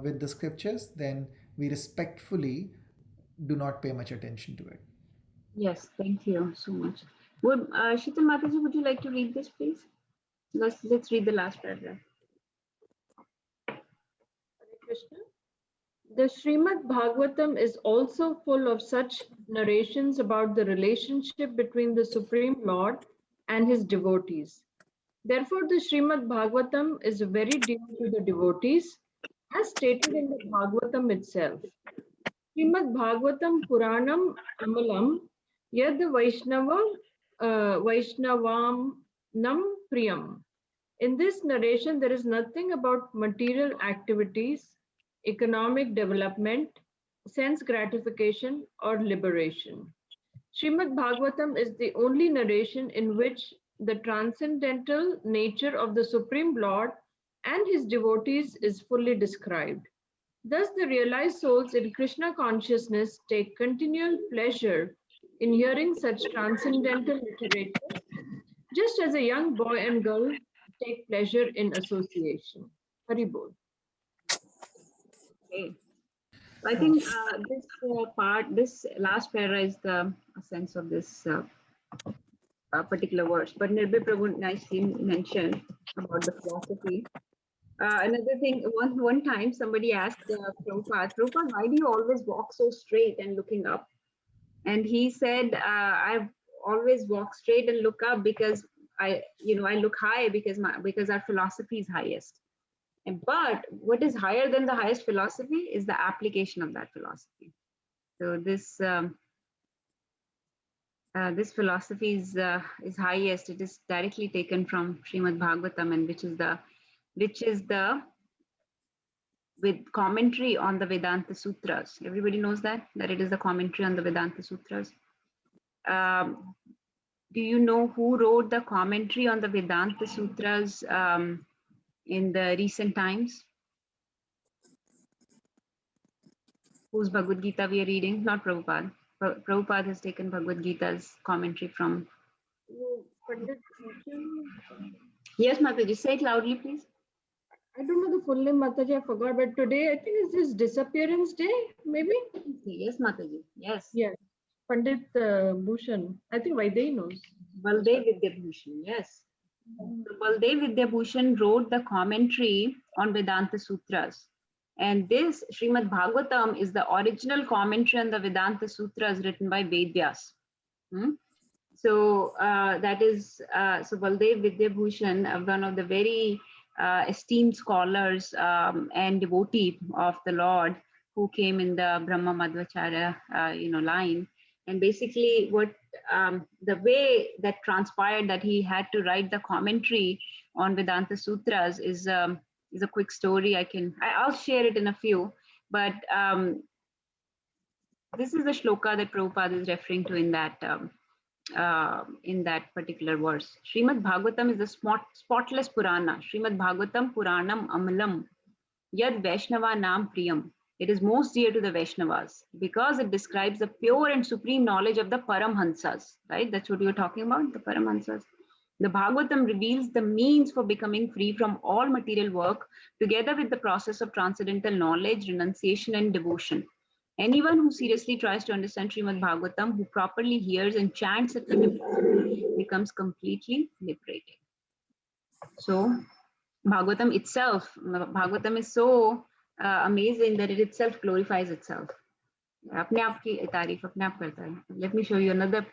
D: with the scriptures, then we respectfully do not pay much attention to it.
B: Yes, thank you so much. Would Sheetal Mataji, would you like to read this, please? Let's read the last paragraph.
I: Hare Krishna. The Srimad Bhagavatam is also full of such narrations about the relationship between the Supreme Lord and his devotees. Therefore, the Srimad Bhagavatam is very dear to the devotees, as stated in the Bhagavatam itself. Srimad Bhagavatam Puranam Amalam Yad Vaishnavam Nam Priyam. In this narration, there is nothing about material activities, economic development, sense gratification, or liberation. Srimad Bhagavatam is the only narration in which the transcendental nature of the Supreme Lord and his devotees is fully described. Thus, the realized souls in Krishna consciousness take continual pleasure in hearing such transcendental literature, just as a young boy and girl take pleasure in association. Hari Bol.
B: Okay. I think this last para is the sense of this particular verse. But Nirbhay Prabhu nicely mentioned about the philosophy. Another thing, one time somebody asked Prabhupada, why do you always walk so straight and looking up? And he said, I've always walked straight and look up because I look high because our philosophy is highest. But what is higher than the highest philosophy is the application of that philosophy. So this this philosophy is highest. It is directly taken from Srimad Bhagavatam, and which is the with commentary on the Vedanta Sutras. Everybody knows that it is the commentary on the Vedanta Sutras. Do you know who wrote the commentary on the Vedanta Sutras in the recent times? Whose Bhagavad Gita we are reading? Not Prabhupada. Prabhupada has taken Bhagavad Gita's commentary from. Yes, Mataji, say it loudly, please.
I: I don't know the full name, Mataji, I forgot, but today I think is his disappearance day, maybe?
B: Yes, Mataji, yes.
I: Yes, Pandit Bhushan. I think Vaidehi knows.
B: Baldev Vidyabhushan, yes. So Baldev Vidyabhushan wrote the commentary on Vedanta Sutras. And this Srimad Bhagavatam is the original commentary on the Vedanta Sutras written by Vedyas. So that is, so Baldev Vidyabhushan, one of the very esteemed scholars and devotee of the Lord, who came in the Brahma Madhvacharya line. And basically what the way that transpired that he had to write the commentary on Vedanta Sutras is a quick story. I'll share it in a few, but this is the shloka that Prabhupada is referring to in that particular verse. Srimad Bhagavatam is a spotless Purana. Srimad Bhagavatam Puranam Amalam Yad Vaishnava Nam Priyam. It is most dear to the Vaishnavas because it describes the pure and supreme knowledge of the Paramhansas, right? That's what you're talking about, the Paramhansas. The Bhagavatam reveals the means for becoming free from all material work, together with the process of transcendental knowledge, renunciation, and devotion. Anyone who seriously tries to understand Srimad Bhagavatam, who properly hears and chants it, becomes completely liberated. So, Bhagavatam is so amazing that it itself glorifies itself. Let me show you another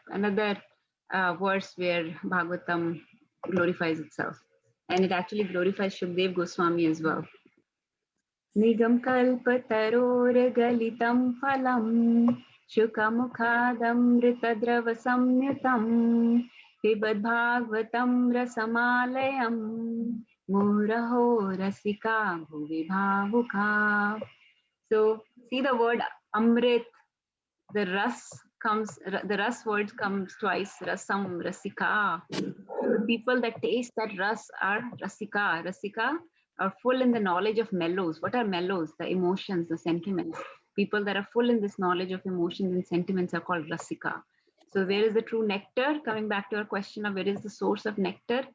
B: verse where Bhagavatam glorifies itself, and it actually glorifies Shukdev Goswami as well. Nigam kalpataror galitam phalam shukamukhadam ritadrava samyutam pibad bhagavatam rasamalayam muraho rasika bhuvi bhavuka. So see the word amrit, the ras word comes twice, rasam, rasika. The people that taste that ras are rasika. Rasika are full in the knowledge of mellows. What are mellows? The emotions, the sentiments. People that are full in this knowledge of emotions and sentiments are called rasika. So where is the true nectar? Coming back to our question of where is the source of nectar?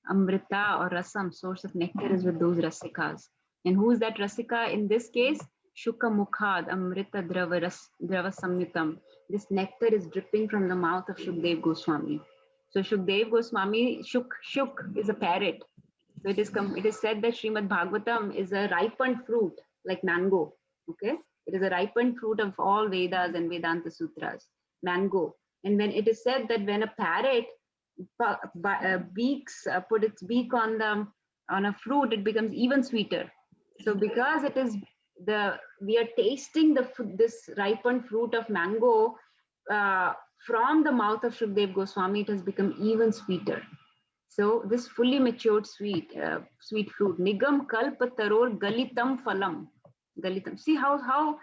B: Amrita or rasam, source of nectar is with those rasikas. And who is that rasika in this case? Shuka Mukhad Amrita Drava Samyutam. This nectar is dripping from the mouth of Shukdev Goswami. So Shukdev Goswami, Shuk is a parrot. So it is said that Srimad Bhagavatam is a ripened fruit like mango. Okay, it is a ripened fruit of all Vedas and Vedanta Sutras, mango. And when it is said that when a parrot put its beak on a fruit, it becomes even sweeter. So because it is we are tasting this ripened fruit of mango from the mouth of Shukdev Goswami, it has become even sweeter. So this fully matured sweet fruit, nigam kalpataror galitam phalam. Galitam. See how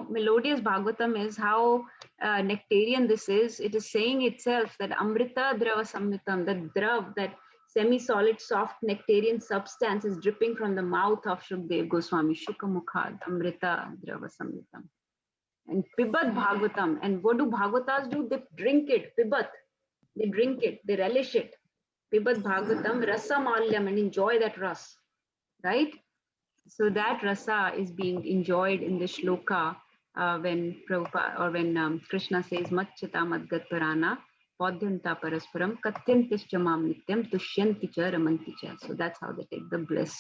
B: melodious Bhagavatam is, how nectarian this is. It is saying itself that Amrita Drava Samyutam, that drav, that semi-solid, soft nectarian substance is dripping from the mouth of Shukdev Goswami, Shukamukhad, Amrita Drava Samritam. And Pibat Bhagavatam. And what do Bhagavatas do? They drink it, Pibat. They drink it, they relish it. Pibat Bhagavatam, Rasa Malyam, and enjoy that ras, right? So that rasa is being enjoyed in the shloka when Prabhupada or when Krishna says Matchata Madgat Parana Podhyanta Parasparam Katyantischa Mam Nityam Tushyanti Cha Ramanti Cha. So that's how they take the bliss.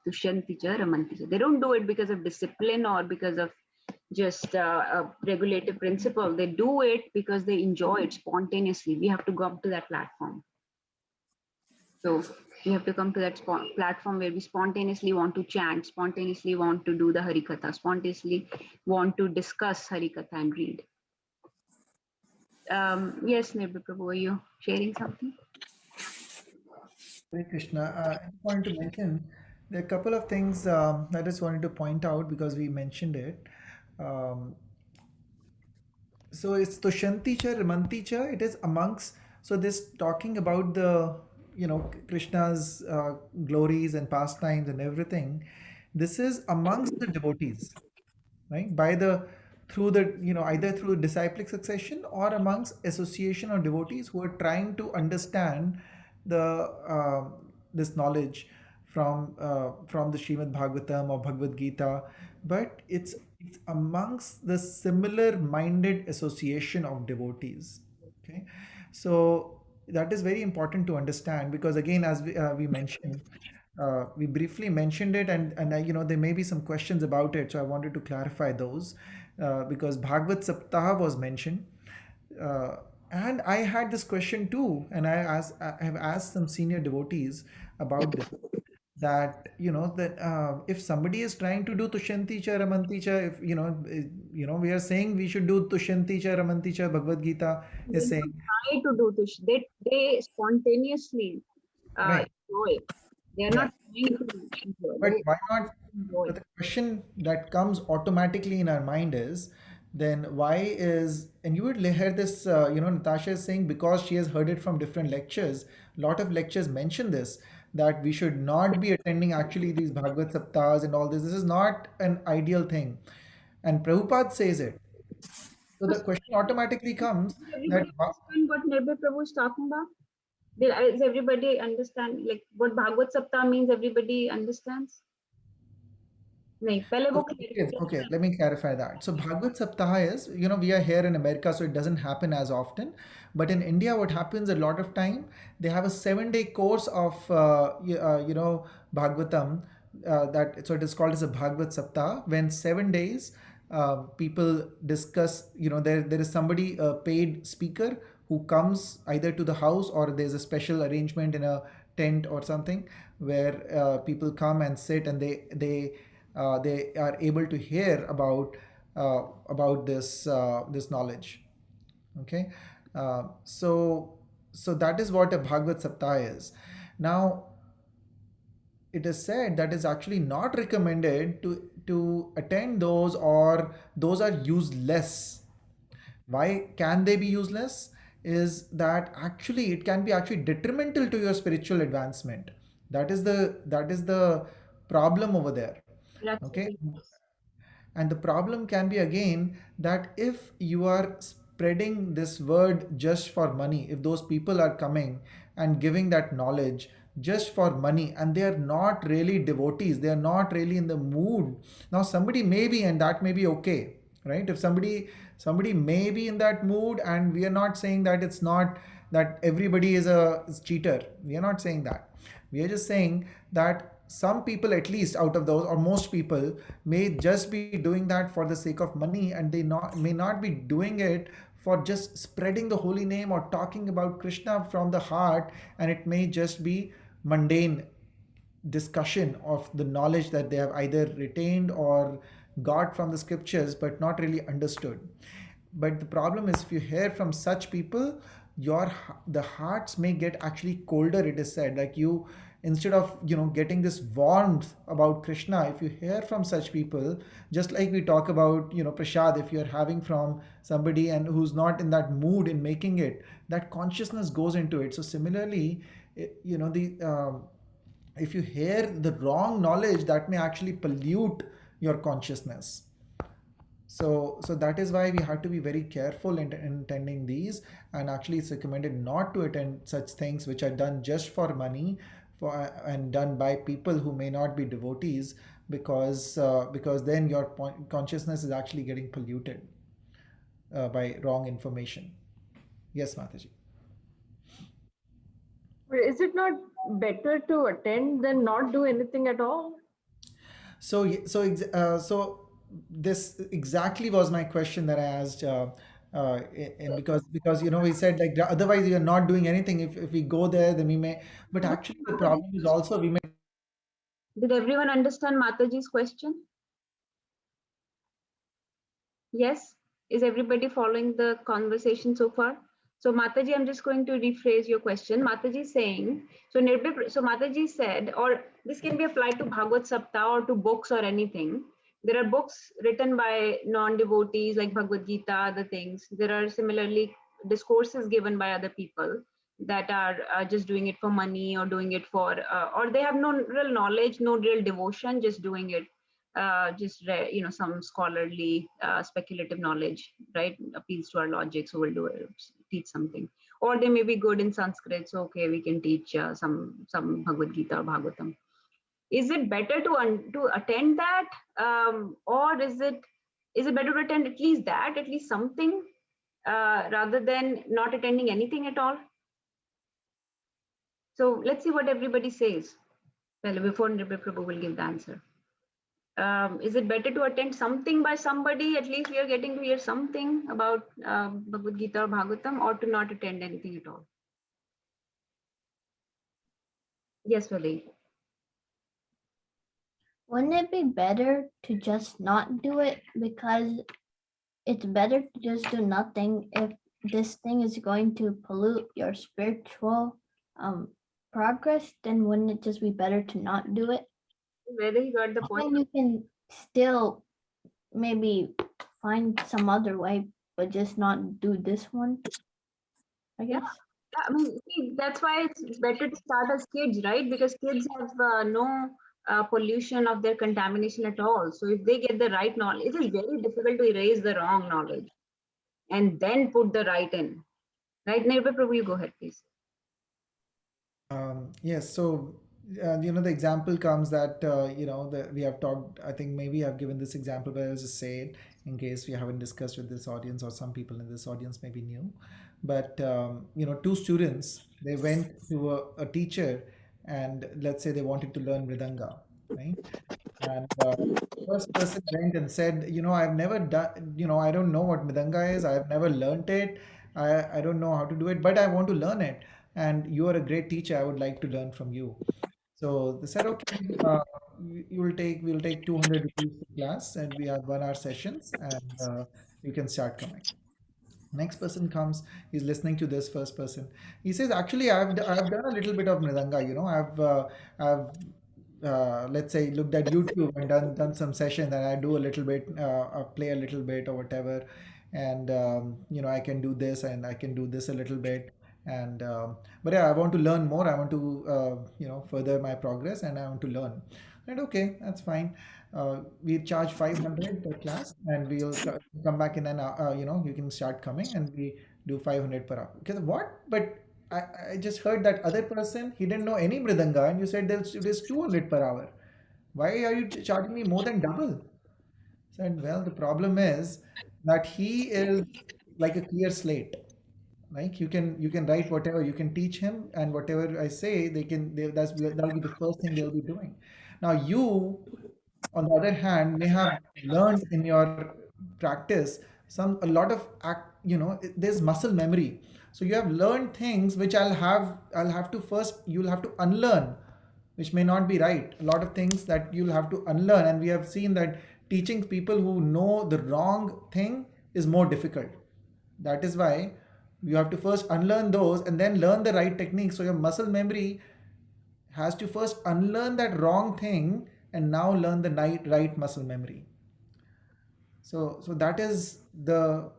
B: Tushyanti Cha Ramanti Cha. They don't do it because of discipline or because of just a regulative principle. They do it because they enjoy it spontaneously. We have to go up to that platform. So we have to come to that platform where we spontaneously want to chant, spontaneously want to do the Harikatha, spontaneously want to discuss Harikatha and read. Yes, Nirbhay Prabhu, are you sharing something?
D: Hare Krishna. I just wanted to mention there are a couple of things I just wanted to point out because we mentioned it. So it's Tushanti Cha, Ramanti Cha. It is amongst, so this talking about the, Krishna's glories and pastimes and everything. This is amongst the devotees, right? Through the, either through disciplic succession or amongst association of devotees who are trying to understand the this knowledge from the Srimad Bhagavatam or Bhagavad Gita, but it's amongst the similar minded association of devotees. Okay, so that is very important to understand because again, as we mentioned, we briefly mentioned it, and there may be some questions about it, so I wanted to clarify those because Bhagavad Saptaha was mentioned. And I had this question too, and I have asked some senior devotees about this. That if somebody is trying to do Tushanti Cha Ramanti Cha, if we are saying we should do Tushanti Cha Ramanti Cha, Bhagavad Gita is saying
B: try to do this. They spontaneously
D: right.
B: enjoy it. They are not trying to enjoy.
D: But why not? But the question that comes automatically in our mind is, then why is, and you would hear this, Natasha is saying because she has heard it from different lectures, a lot of lectures mention this, that we should not be attending actually these Bhagavad Saptahas and all this. This is not an ideal thing. And Prabhupada says it. So the question automatically comes that
B: what Nirbhay Prabhu is talking about? Does everybody understand like what Bhagavad Saptah means? Everybody understands?
D: Okay, let me clarify that. So Bhagavad Saptaha is, we are here in America, so it doesn't happen as often. But in India, what happens a lot of time, they have a 7-day course of, Bhagavatam. So it is called as a Bhagavad Saptaha. When 7 days, people discuss, there is somebody, a paid speaker who comes either to the house or there's a special arrangement in a tent or something where people come and sit and they are able to hear about this this knowledge. Okay, so that is what a Bhagavad Saptaha is. Now, it is said that is actually not recommended to attend those, or those are useless. Why can they be useless? Is that actually it can be actually detrimental to your spiritual advancement. That is the problem over there. Okay, and the problem can be again that if you are spreading this word just for money, if those people are coming and giving that knowledge just for money and they are not really devotees, they are not really in the mood. Now somebody may be, and that may be okay, right? If somebody may be in that mood, and we are not saying that it's not that everybody is a cheater. We are not saying that. We are just saying that some people, at least out of those, or most people, may just be doing that for the sake of money, and they may not be doing it for just spreading the holy name or talking about Krishna from the heart, and it may just be mundane discussion of the knowledge that they have either retained or got from the scriptures but not really understood. But the problem is, if you hear from such people, the hearts may get actually colder. It is said, like instead of getting this warmth about Krishna, if you hear from such people, just like we talk about prasad, if you're having from somebody and who's not in that mood in making it, that consciousness goes into it. So similarly, the if you hear the wrong knowledge, that may actually pollute your consciousness. So that is why we have to be very careful in attending these, and actually it's recommended not to attend such things which are done just for money, and done by people who may not be devotees, because then your consciousness is actually getting polluted by wrong information. Yes, Mataji.
I: But is it not better to attend than not do anything at all?
D: So this exactly was my question that I asked, because we said like otherwise you're not doing anything. If we go there, then we may. But actually, the problem is also we may.
B: Did everyone understand Mataji's question? Yes? Is everybody following the conversation so far? So Mataji, I'm just going to rephrase your question. Mataji is saying, so Mataji said, or this can be applied to Bhagavad Sapta or to books or anything. There are books written by non-devotees like Bhagavad Gita, other things. There are similarly discourses given by other people that are just doing it for money or doing it for, or they have no real knowledge, no real devotion, just doing it some scholarly speculative knowledge, right, appeals to our logic, so we'll teach something. Or they may be good in Sanskrit, so okay, we can teach some Bhagavad Gita or Bhagavatam. Is it better to attend that, or is it better to attend at least something, rather than not attending anything at all? So let's see what everybody says. Well, before Nirbe Prabhu will give the answer. Is it better to attend something by somebody? At least we are getting to hear something about Bhagavad Gita or Bhagavatam, or to not attend anything at all? Yes, Vali.
H: Wouldn't it be better to just not do it? Because it's better to just do nothing if this thing is going to pollute your spiritual progress, then wouldn't it just be better to not do it?
B: Whether you got the point.
H: And you can still maybe find some other way, but just not do this one, I guess.
B: Yeah, I mean, see, that's why it's better to start as kids, right? Because kids have no pollution of their contamination at all. So if they get the right knowledge, it is very difficult to erase the wrong knowledge and then put the right in. Right, Nirbe Prabhu, you go ahead, please.
D: Yes, so the example comes that we have talked. I think maybe I've given this example, but I'll just say it in case we haven't discussed with this audience, or some people in this audience may be new. But two students, they went to a teacher, and let's say they wanted to learn mridanga, right? And first person went and said, I've never done, I don't know what mridanga is. I've never learned it. I don't know how to do it, but I want to learn it. And you are a great teacher. I would like to learn from you. So they said, okay, we'll take 200 rupees per class, and we have 1 hour sessions, and you can start coming. Next person comes, he's listening to this first person. He says, actually, I've done a little bit of mridanga. I've let's say looked at YouTube and done some sessions, and I do a little bit, play a little bit or whatever, and I can do this and I can do this a little bit, and but yeah, I want to learn more. I want to further my progress, and I want to learn. And okay, that's fine. We charge 500 per class, and we'll come back in an hour. You can start coming, and we do 500 per hour. Okay, what? But I just heard that other person, he didn't know any mridanga, and you said it is 200 per hour. Why are you charging me more than double? I said, well, the problem is that he is like a clear slate. Like you can write whatever, you can teach him, and whatever I say, that'll be the first thing they'll be doing. Now you, on the other hand, may have learned in your practice a lot of there's muscle memory. So you have learned things which you'll have to unlearn, which may not be right. A lot of things that you'll have to unlearn, and we have seen that teaching people who know the wrong thing is more difficult. That is why you have to first unlearn those and then learn the right technique, so your muscle memory has to first unlearn that wrong thing and now learn the right muscle memory. So that is the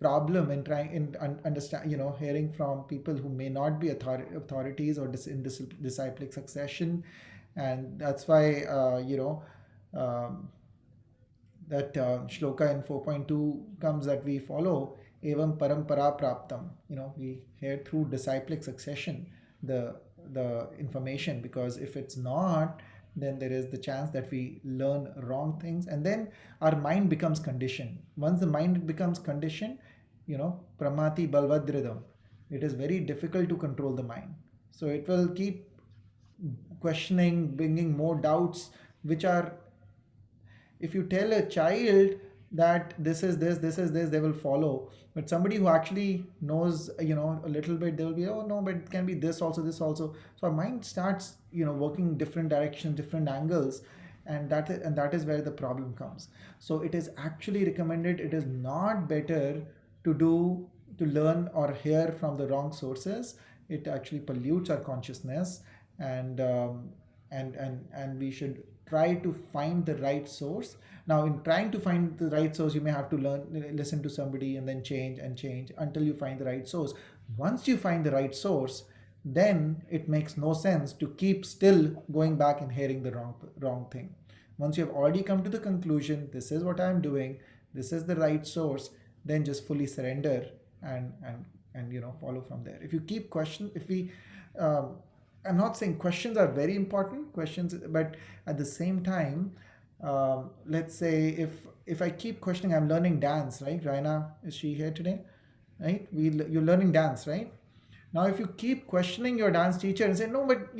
D: problem in trying in understand, hearing from people who may not be authorities or in disciplic succession. And that's why um, that shloka in 4.2 comes, that we follow evam parampara praptam. We hear through disciplic succession the information, because if it's not, then there is the chance that we learn wrong things, and then our mind becomes conditioned. Once the mind becomes conditioned, pramati balvadridam, it is very difficult to control the mind. So it will keep questioning, bringing more doubts, which are, if you tell a child that this is this, they will follow. But somebody who actually knows, a little bit, they will be, oh no, but it can be this also, this also. So our mind starts, working different directions, different angles, and that is where the problem comes. So it is actually recommended, it is not better to learn or hear from the wrong sources. It actually pollutes our consciousness, and we should try to find the right source. Now, in trying to find the right source, you may have to listen to somebody, and then change until you find the right source. Once you find the right source, then it makes no sense to keep still going back and hearing the wrong thing. Once you have already come to the conclusion, this is what I'm doing, this is the right source, then just fully surrender and follow from there. If you keep I'm not saying questions are very important, but at the same time, let's say if I keep questioning, I'm learning dance, right? Raina, is she here today? Right? You're learning dance, right? Now, if you keep questioning your dance teacher and say, no, but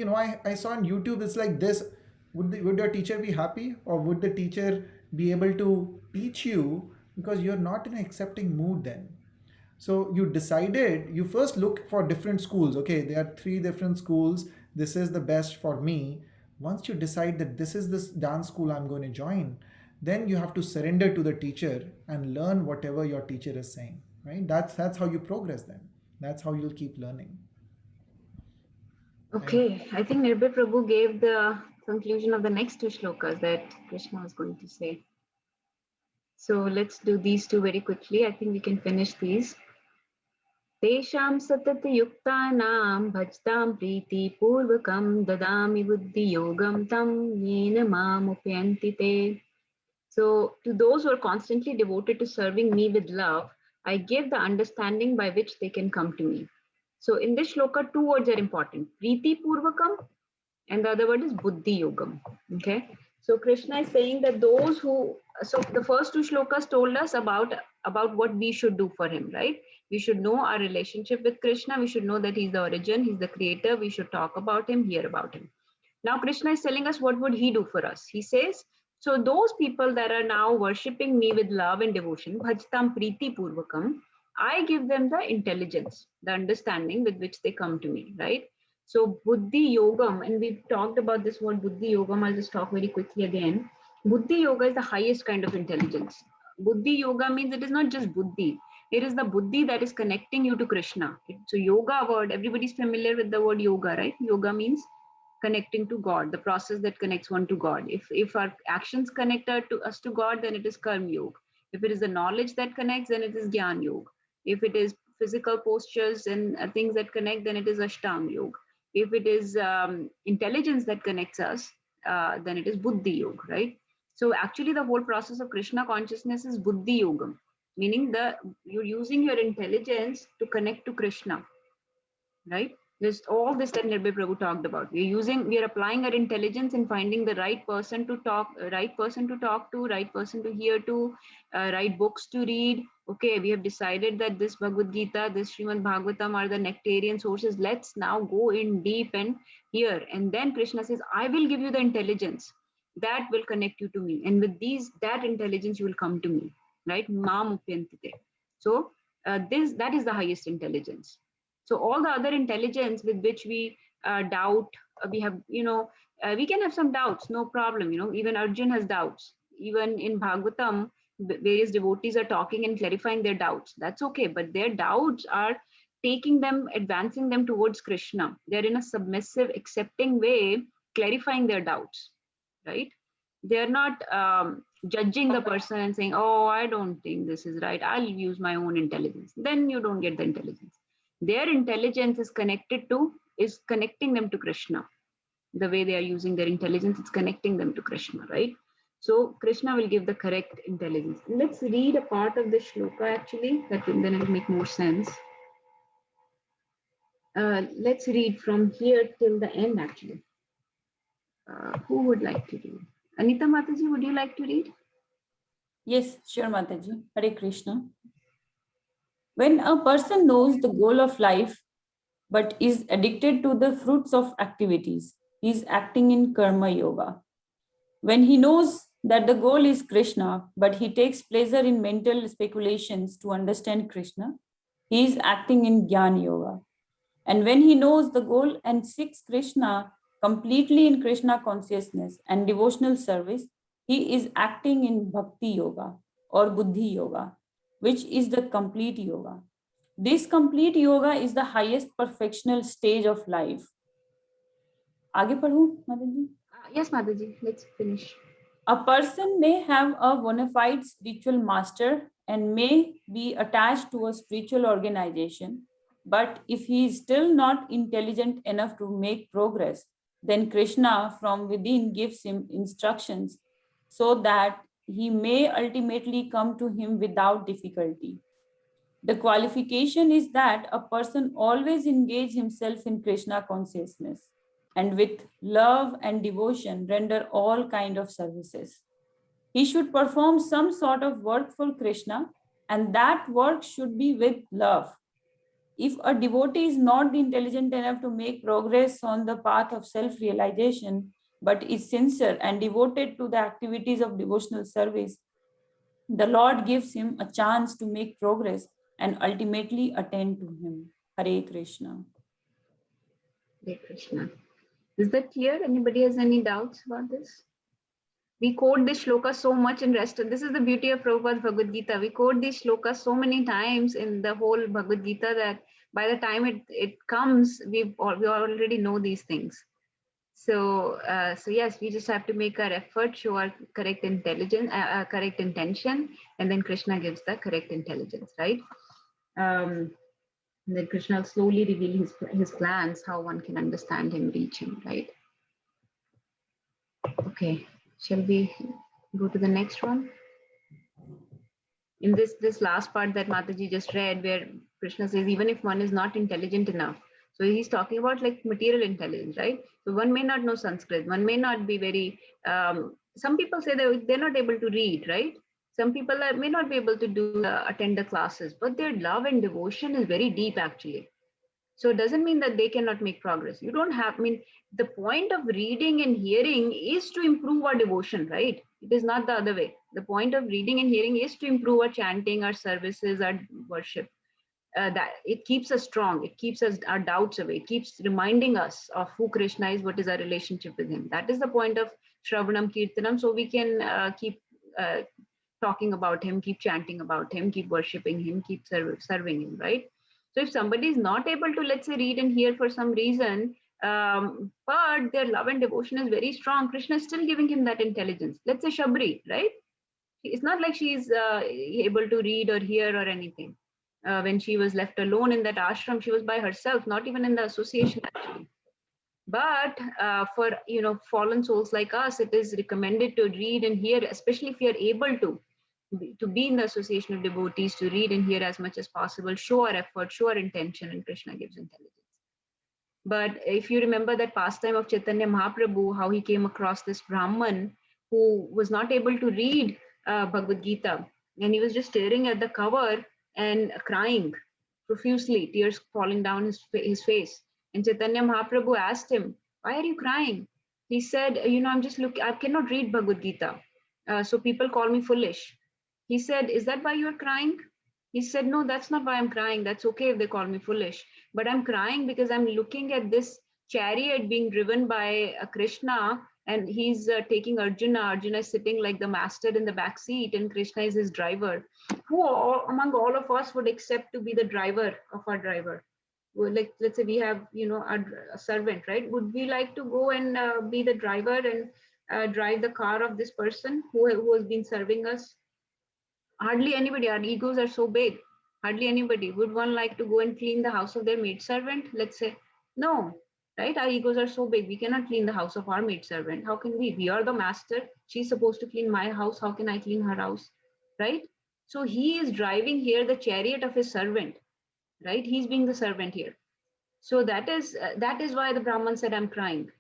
D: I saw on YouTube it's like this, would your teacher be happy, or would the teacher be able to teach you? Because you're not in an accepting mood then. So you decided, you first look for different schools. Okay, there are 3 different schools. This is the best for me. Once you decide that this is this dance school I'm going to join, then you have to surrender to the teacher and learn whatever your teacher is saying, right? That's how you progress then. That's how you'll keep learning.
B: Okay, I think Nirbhay Prabhu gave the conclusion of the next 2 shlokas that Krishna was going to say. So let's do these 2 very quickly. I think we can finish these. Tesham satati yuktanam bhajtam priti purvakam dadami buddhi yogam tam yena mam upyanti te. So to those who are constantly devoted to serving me with love, I give the understanding by which they can come to me. So in this shloka, 2 words are important: priti purvakam, and the other word is buddhi yogam. Okay. So Krishna is saying that those who, so the first 2 shlokas told us about what we should do for him, right? We should know our relationship with Krishna. We should know that he's the origin, he's the creator. We should talk about him, hear about him. Now Krishna is telling us what would he do for us. He says, so those people that are now worshipping me with love and devotion, bhajtam priti purvakam, I give them the intelligence, the understanding with which they come to me, right? So buddhi yogam, and we've talked about this word buddhi yogam. I'll just talk very quickly again. Buddhi yoga is the highest kind of intelligence. Buddhi yoga means it is not just buddhi. It is the buddhi that is connecting you to Krishna. So yoga word, everybody's familiar with the word yoga, right? Yoga means connecting to God, the process that connects one to God. If our actions connect us to God, then it is karma yoga. If it is the knowledge that connects, then it is jnana yoga. If it is physical postures and things that connect, then it is ashtanga yoga. If it is intelligence that connects us, then it is buddhi yoga, right? So actually the whole process of Krishna consciousness is buddhi yogam, meaning you're using your intelligence to connect to Krishna, right? There's all this that Nirbhay Prabhu talked about. We are applying our intelligence in finding the right person to talk to, right person to hear to, right books to read. Okay, we have decided that this Bhagavad Gita, this Srimad Bhagavatam are the nectarian sources. Let's now go in deep and hear. And then Krishna says, I will give you the intelligence that will connect you to me. And with that intelligence, you will come to me, right? Mam upyantite. So that is the highest intelligence. So all the other intelligence with which we doubt, we have, we can have some doubts, no problem. Even Arjun has doubts. Even in Bhagavatam, various devotees are talking and clarifying their doubts. That's okay, but their doubts are taking them, advancing them towards Krishna. They're in a submissive, accepting way, clarifying their doubts, right? They're not judging the person and saying, oh, I don't think this is right, I'll use my own intelligence. Then you don't get the intelligence. Their intelligence is connecting them to Krishna. The way they are using their intelligence, it's connecting them to Krishna, right? So Krishna will give the correct intelligence. Let's read a part of the shloka actually, then it will make more sense. Let's read from here till the end actually. Who would like to read? Anita Mataji, would you like to read?
J: Yes, sure, Mataji. Hare Krishna. When a person knows the goal of life but is addicted to the fruits of activities, he is acting in karma yoga. When he knows that the goal is Krishna, but he takes pleasure in mental speculations to understand Krishna, he is acting in Jnana yoga. And when he knows the goal and seeks Krishna completely in Krishna consciousness and devotional service, he is acting in Bhakti yoga or Buddhi yoga, which is the complete yoga. This complete yoga is the highest perfectional stage of life. आगे पढ़ूं, Mataji?
B: Yes, Mataji, let's finish.
J: A person may have a bona fide spiritual master and may be attached to a spiritual organization, but if he is still not intelligent enough to make progress, then Krishna from within gives him instructions so that he may ultimately come to him without difficulty. The qualification is that a person always engage himself in Krishna consciousness and with love and devotion render all kind of services. He should perform some sort of work for Krishna, and that work should be with love. If a devotee is not intelligent enough to make progress on the path of self-realization, but is sincere and devoted to the activities of devotional service, the Lord gives him a chance to make progress and ultimately attain to him. Hare Krishna.
B: Hare Krishna. Is that clear? Anybody has any doubts about this? We quote this shloka so much in rest. This is the beauty of Prabhupada's Bhagavad Gita. We quote these shlokas so many times in the whole Bhagavad Gita that by the time it comes, we already know these things. So yes, we just have to make our effort, show our correct intelligence, correct intention, and then Krishna gives the correct intelligence, right? Then Krishna will slowly reveal his plans, how one can understand him, reach him, right? Okay, shall we go to the next one? In this last part that Mataji just read, where Krishna says, even if one is not intelligent enough, so he's talking about like material intelligence, right? So one may not know Sanskrit, one may not be very, some people say that they're not able to read, right? Some people may not be able to attend the classes, but their love and devotion is very deep actually. So it doesn't mean that they cannot make progress. You don't have, the point of reading and hearing is to improve our devotion, right? It is not the other way. The point of reading and hearing is to improve our chanting, our services, our worship. That it keeps us strong. It keeps us our doubts away. It keeps reminding us of who Krishna is, what is our relationship with him. That is the point of Shravanam Kirtanam. So we can keep talking about him, keep chanting about him, keep worshipping him, keep serving him, right? So if somebody is not able to, let's say, read and hear for some reason, but their love and devotion is very strong, Krishna is still giving him that intelligence. Let's say Shabri, right? It's not like she's able to read or hear or anything. When she was left alone in that ashram, she was by herself, not even in the association actually. But for fallen souls like us, it is recommended to read and hear, especially if you're able to be in the association of devotees, to read and hear as much as possible, show our effort, show our intention, and Krishna gives intelligence. But if you remember that pastime of Chaitanya Mahaprabhu, how he came across this Brahman who was not able to read Bhagavad Gita, and he was just staring at the cover and crying profusely, tears falling down his face. And Chaitanya Mahaprabhu asked him, "Why are you crying?" He said, "I'm just looking, I cannot read Bhagavad Gita. So people call me foolish." He said, "Is that why you're crying?" He said, "No, that's not why I'm crying. That's okay if they call me foolish. But I'm crying because I'm looking at this chariot being driven by Krishna, and he's taking Arjuna. Arjuna is sitting like the master in the back seat, and Krishna is his driver. Who among all of us would accept to be the driver of our driver? Well, like, let's say we have, a servant, right? Would we like to go and be the driver and drive the car of this person who has been serving us? Hardly anybody. Our egos are so big. Hardly anybody. Would one like to go and clean the house of their maidservant? Let's say, no, right? Our egos are so big. We cannot clean the house of our maidservant. How can we? We are the master. She's supposed to clean my house. How can I clean her house? Right? So he is driving here the chariot of his servant, right? He's being the servant here. So that is why the Brahman said, I'm crying.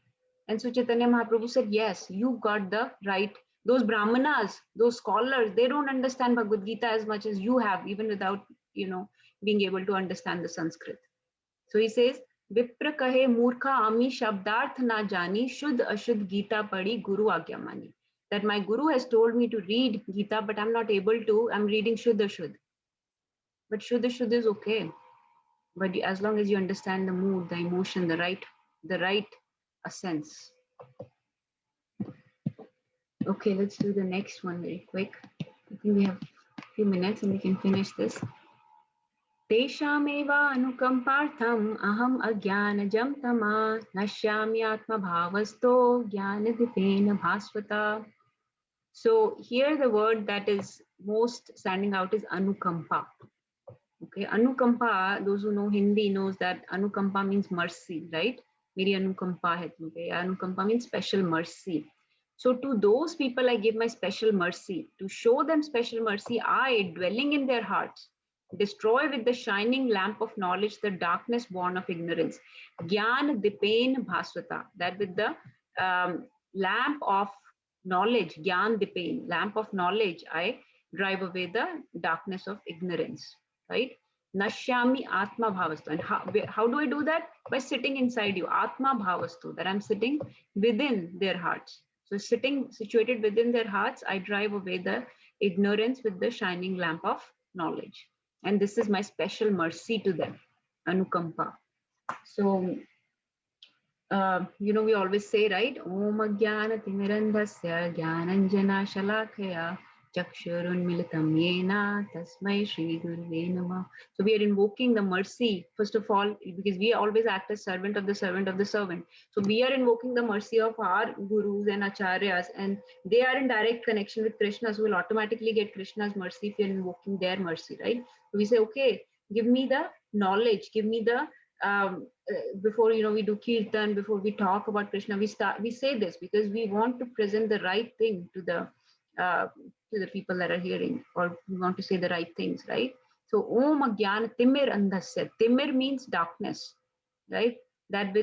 B: And so Chaitanya Mahaprabhu said, yes, you got the right. Those Brahmanas, those scholars, they don't understand Bhagavad Gita as much as you have, even without, being able to understand the Sanskrit. So he says, Vipra kahe murkha ami shabdarth na jani, shuddh ashuddh Gita padi guru agya mani. That my guru has told me to read Gita, but I'm not able to. I'm reading shuddh ashuddh. But shuddh ashuddh is okay. But as long as you understand the mood, the emotion, the right sense. Okay, let's do the next one very quick. I think we have a few minutes and we can finish this. Teshameva anukampartham aham ajnanajam tama nashyami atma bhavasto jnanadipena bhasvata. So here the word that is most standing out is anukampa. Okay, anukampa, those who know Hindi knows that anukampa means mercy, right? Meri anukampa hai tumpe. Anukampa means special mercy. So to those people, I give my special mercy. To show them special mercy, I, dwelling in their hearts, destroy with the shining lamp of knowledge the darkness born of ignorance. Gyan dipen bhasvata. That with the lamp of knowledge, gyan dipen, lamp of knowledge, I drive away the darkness of ignorance. Right? Nashyami Atma Bhavastu. And how do I do that? By sitting inside you. Atma Bhavastu, that I'm sitting within their hearts. So sitting situated within their hearts, I drive away the ignorance with the shining lamp of knowledge. And this is my special mercy to them. Anukampa. So, we always say, right? Om Ajnana Timirandhasya Jnananjana Shalakaya Chakshurun Militam Yena Tasmai Shri Guruve Namah. So we are invoking the mercy, first of all, because we always act as servant of the servant of the servant. So we are invoking the mercy of our gurus and acharyas, and they are in direct connection with Krishna. So we'll automatically get Krishna's mercy if you're invoking their mercy, right? So we say, okay, give me the knowledge, give me the before we do kirtan, before we talk about Krishna, we say this because we want to present the right thing to the people that are hearing, or we want to say the right things, right? So Om Ajnana Timir Andhasya. Timir means darkness, right? That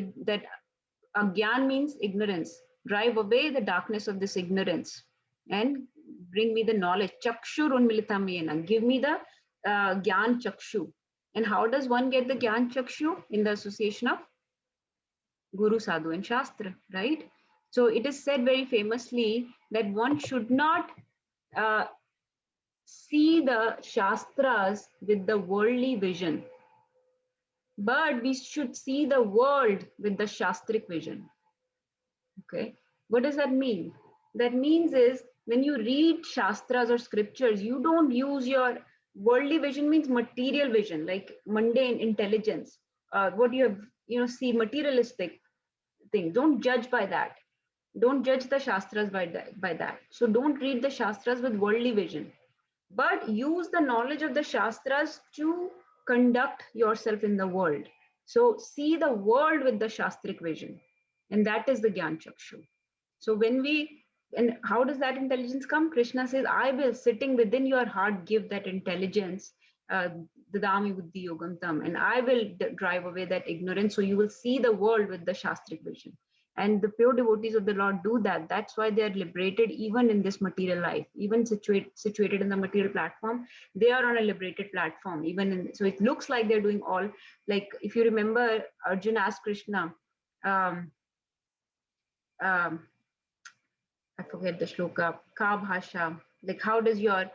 B: Ajnan means ignorance. Drive away the darkness of this ignorance and bring me the knowledge. Chakshur unmilitam yena. Give me the Gyan Chakshu. And how does one get the Gyan Chakshu? In the association of Guru, Sadhu and Shastra, right? So it is said very famously that one should not see the Shastras with the worldly vision, but we should see the world with the Shastric vision. Okay, what does that mean? That means is when you read Shastras or scriptures, you don't use your worldly vision, means material vision, like mundane intelligence. What you have, see materialistic things. Don't judge by that. Don't judge the Shastras by that. So don't read the Shastras with worldly vision, but use the knowledge of the Shastras to conduct yourself in the world. So see the world with the Shastric vision, and that is the Gyan Chakshu. So and how does that intelligence come? Krishna says, I will, sitting within your heart, give that intelligence, Dadami Buddhi Yogam Tam, and I will drive away that ignorance. So you will see the world with the Shastric vision. And the pure devotees of the Lord do that. That's why they are liberated even in this material life, even situated in the material platform. They are on a liberated platform. So it looks like they're doing all, like if you remember, Arjuna asked Krishna, I forget the shloka, Ka Bhasha, like how does your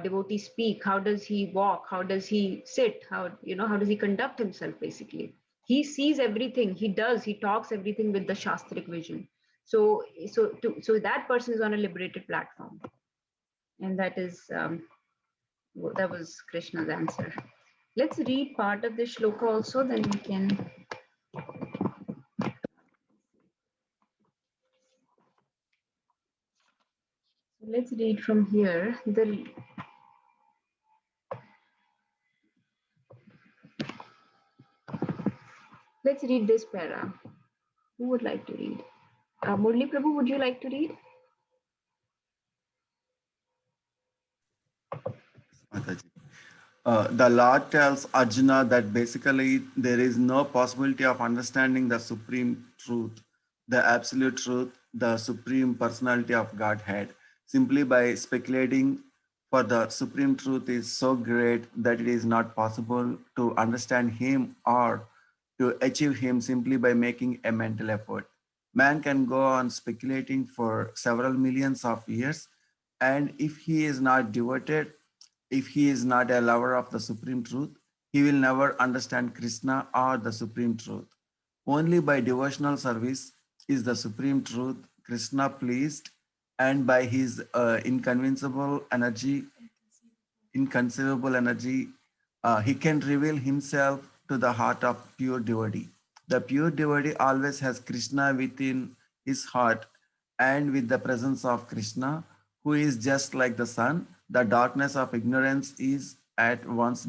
B: devotee speak? How does he walk? How does he sit? How does he conduct himself basically? He sees everything, he talks everything with the Shastric vision. So that person is on a liberated platform. And that was Krishna's answer. Let's read part of the shloka also, then we can. Let's read from here. Let's read this para. Who would like to read? Murli Prabhu, would you like to read?
F: Mataji. The Lord tells Arjuna that basically there is no possibility of understanding the supreme truth, the absolute truth, the supreme personality of Godhead, simply by speculating, for the supreme truth is so great that it is not possible to understand him or to achieve him simply by making a mental effort. Man can go on speculating for several millions of years, and if he is not devoted, if he is not a lover of the supreme truth, he will never understand Krishna or the supreme truth. Only by devotional service is the supreme truth Krishna pleased, and by his inconceivable energy, he can reveal himself to the heart of pure devotee. The pure devotee always has Krishna within his heart, and with the presence of Krishna, who is just like the sun, the darkness of ignorance is at once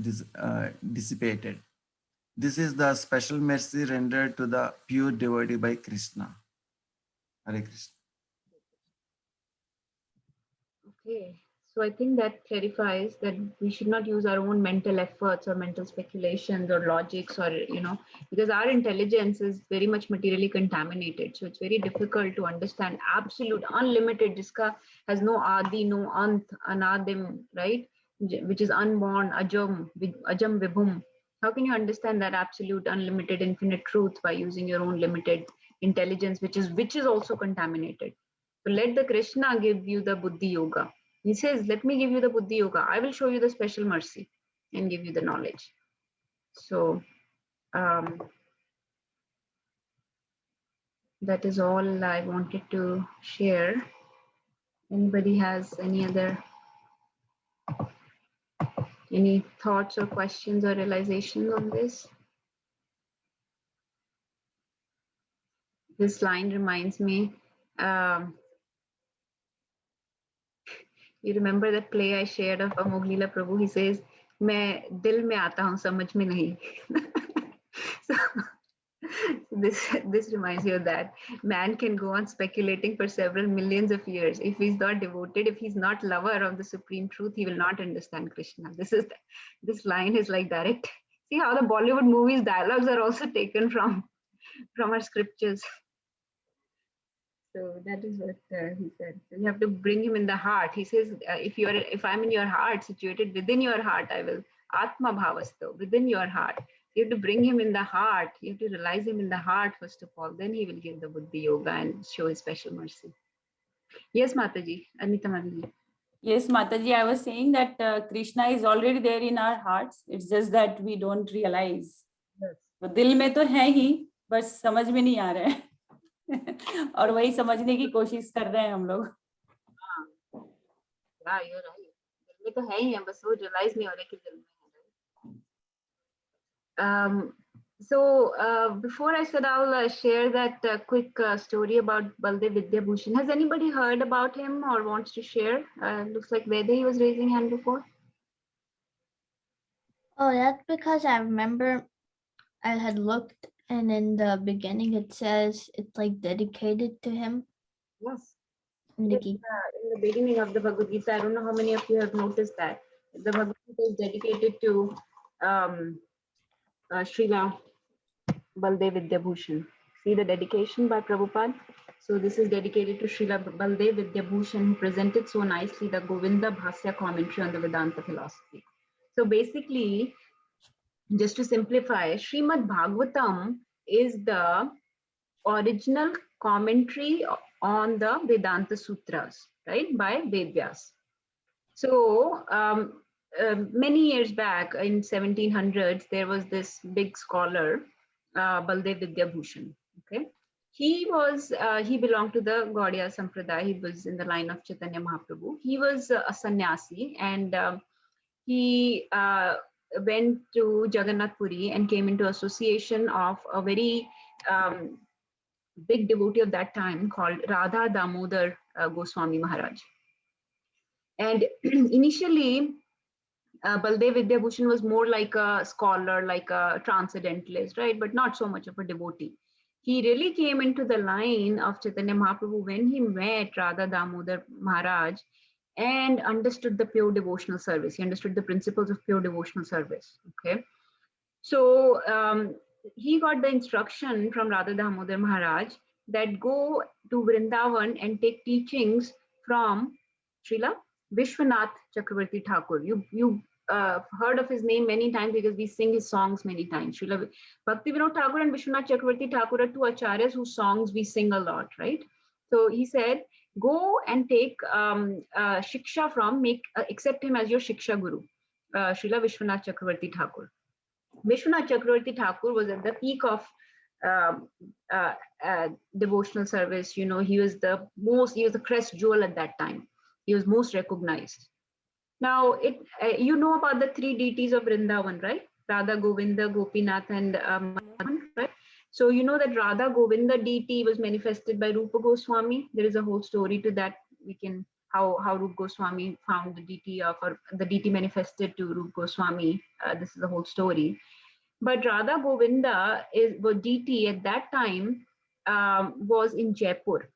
F: dissipated. This is the special mercy rendered to the pure devotee by Krishna. Hare Krishna.
B: Okay, so I think that clarifies that we should not use our own mental efforts or mental speculations or logics, or because our intelligence is very much materially contaminated. So it's very difficult to understand absolute unlimited. Jiska has no adi, no ant, anadim, right? Which is unborn, ajam vibhum. How can you understand that absolute, unlimited, infinite truth by using your own limited intelligence, which is also contaminated? So let the Krishna give you the Buddhi Yoga. He says, let me give you the Buddhi Yoga. I will show you the special mercy and give you the knowledge. So that is all I wanted to share. Anybody has any thoughts or questions or realizations on this? This line reminds me, you remember that play I shared of Amoghleela Prabhu? He says, "मैं दिल में आता हूँ, समझ में नहीं." So this reminds you of that. Man can go on speculating for several millions of years. If he's not devoted, if he's not lover of the supreme truth, he will not understand Krishna. This line is like direct. See how the Bollywood movies dialogues are also taken from our scriptures. So that is what he said. So you have to bring him in the heart. He says, if I'm in your heart, situated within your heart, I will Atma Bhavasto, within your heart. You have to bring him in the heart. You have to realize him in the heart first of all. Then he will give the Buddhi Yoga and show his special mercy. Yes, Mataji, Anita Mataji.
J: Yes, Mataji, I was saying that Krishna is already there in our hearts. It's just that we don't realize.
B: Yes.
J: तो दिल में तो है ही, बस समझ में नहीं आ रहा है. और वही समझने की कोशिश कर रहे हैं हम लोग.
B: हाँ, you're right. दिल में तो है ही है, बस वो realize नहीं हो रहा कि दिल में है. So before I said I'll share that quick story about Baldev Vidya Bhushan. Has anybody heard about him or wants to share? Looks like Vaidehi was raising hand before.
H: Oh, that's because I remember I had looked, and in the beginning it says it's like dedicated to him.
B: Yes.
H: In the
B: In the beginning of the Bhagavad Gita, I don't know how many of you have noticed that. The Bhagavad Gita is dedicated to Srila Baldev Vidya Bhushan. See the dedication by Prabhupada? So this is dedicated to Srila Baldev Vidya Bhushan, who presented so nicely the Govinda Bhasya commentary on the Vedanta philosophy. So basically, just to simplify, Srimad Bhagavatam is the original commentary on the Vedanta Sutras, right, by Vedvyas. So many years back in 1700s, there was this big scholar, Baldev Vidya Bhushan. Okay, he belonged to the Gaudiya Sampradaya. He was in the line of Chaitanya Mahaprabhu. He was a sannyasi, and he went to Jagannath Puri and came into association of a very big devotee of that time called Radha Damodar Goswami Maharaj. And initially, Baldev Vidyabhushan was more like a scholar, like a transcendentalist, right? But not so much of a devotee. He really came into the line of Chaitanya Mahaprabhu when he met Radha Damodar Maharaj and understood the pure devotional service. He understood the principles of pure devotional service, okay? So he got the instruction from Radha Damodar Maharaj that go to Vrindavan and take teachings from Srila Vishwanath Chakravarti Thakur. You heard of his name many times because we sing his songs many times. Srila Bhakti Vinod Thakur and Vishwanath Chakravarti Thakur are two acharyas whose songs we sing a lot, right? So he said, go and take shiksha from, accept him as your shiksha guru, Srila Vishwanath Chakravarti Thakur. Vishwanath Chakravarti Thakur was at the peak of devotional service. You know, he was the crest jewel at that time. He was most recognized. Now, you know about the three deities of Vrindavan, right? Radha, Govinda, Gopinath, and Madan, right? So you know that Radha Govinda deity was manifested by Rupa Goswami. There is a whole story to that. We can how Rupa Goswami found the deity or the deity manifested to Rupa Goswami. This is the whole story. But Radha Govinda was deity at that time was in Jaipur,